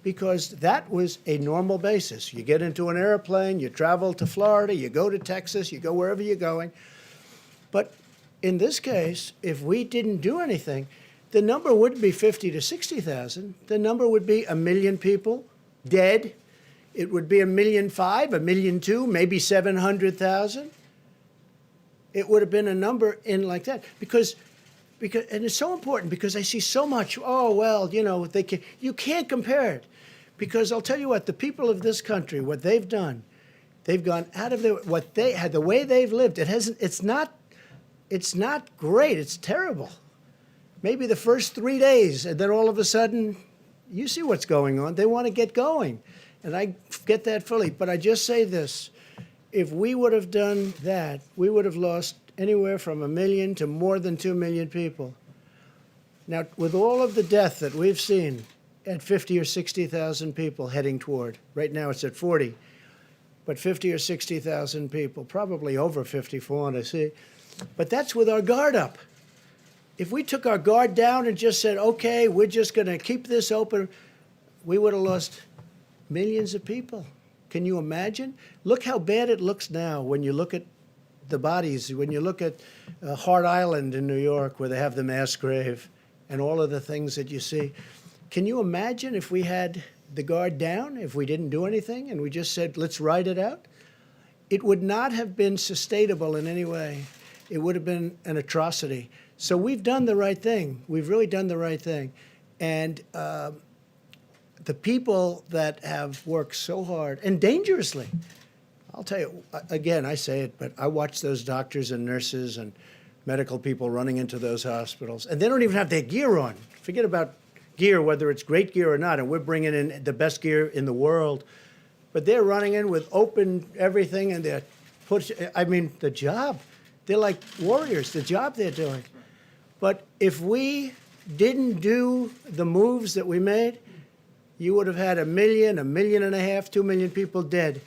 because that was a normal basis. You get into an airplane, you travel to Florida, you go to Texas, you go wherever you're going. But in this case, if we didn't do anything, the number wouldn't be 50 to 60,000. The number would be 1 million people dead. It would be 1.5 million, 1.2 million, maybe 700,000. It would have been a number in like that. Because, and it's so important because I see so much, you can't compare it. Because I'll tell you what, the people of this country, what they've done, they've gone out of the way they've lived. It's not great. It's terrible. Maybe the first 3 days, and then all of a sudden, you see what's going on. They want to get going, and I get that fully. But I just say this: if we would have done that, we would have lost anywhere from 1 million to more than 2 million people. Now, with all of the death that we've seen at 50 or 60,000 people heading toward, right now it's at 40, but 50 or 60,000 people, probably over 54, I see. But that's with our guard up. If we took our guard down and just said, okay, we're just going to keep this open, we would have lost millions of people. Can you imagine? Look how bad it looks now when you look at the bodies, when you look at Hart Island in New York where they have the mass grave and all of the things that you see. Can you imagine if we had the guard down, if we didn't do anything and we just said, let's ride it out? It would not have been sustainable in any way. It would have been an atrocity. So we've done the right thing. We've really done the right thing. And the people that have worked so hard and dangerously, I'll tell you, again, I say it, but I watch those doctors and nurses and medical people running into those hospitals, and they don't even have their gear on. Forget about gear, whether it's great gear or not, and we're bringing in the best gear in the world. But they're running in with open everything, and they're the job. They're like warriors, the job they're doing. But if we didn't do the moves that we made, you would have had 1 million, 1.5 million, 2 million people dead.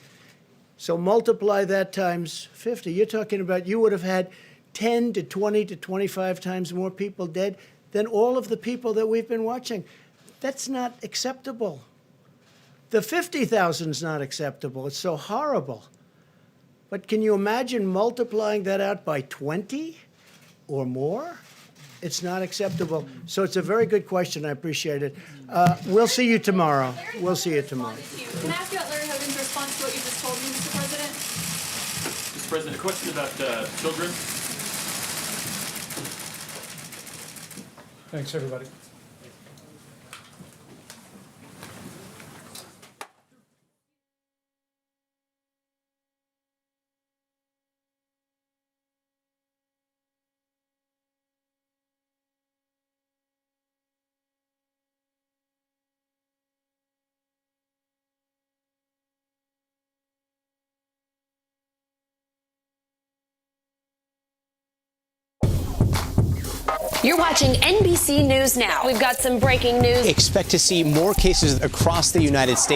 So multiply that times 50. You're talking about you would have had 10 to 20 to 25 times more people dead than all of the people that we've been watching. That's not acceptable. The 50,000 is not acceptable. It's so horrible. But can you imagine multiplying that out by 20 or more? It's not acceptable. So it's a very good question. I appreciate it. We'll see you tomorrow. We'll see you tomorrow. Can I ask you about Larry Hogan's response to what you just told me, Mr. President? Mr. President, a question about children. Thanks, everybody. You're watching NBC News Now. We've got some breaking news. Expect to see more cases across the United States.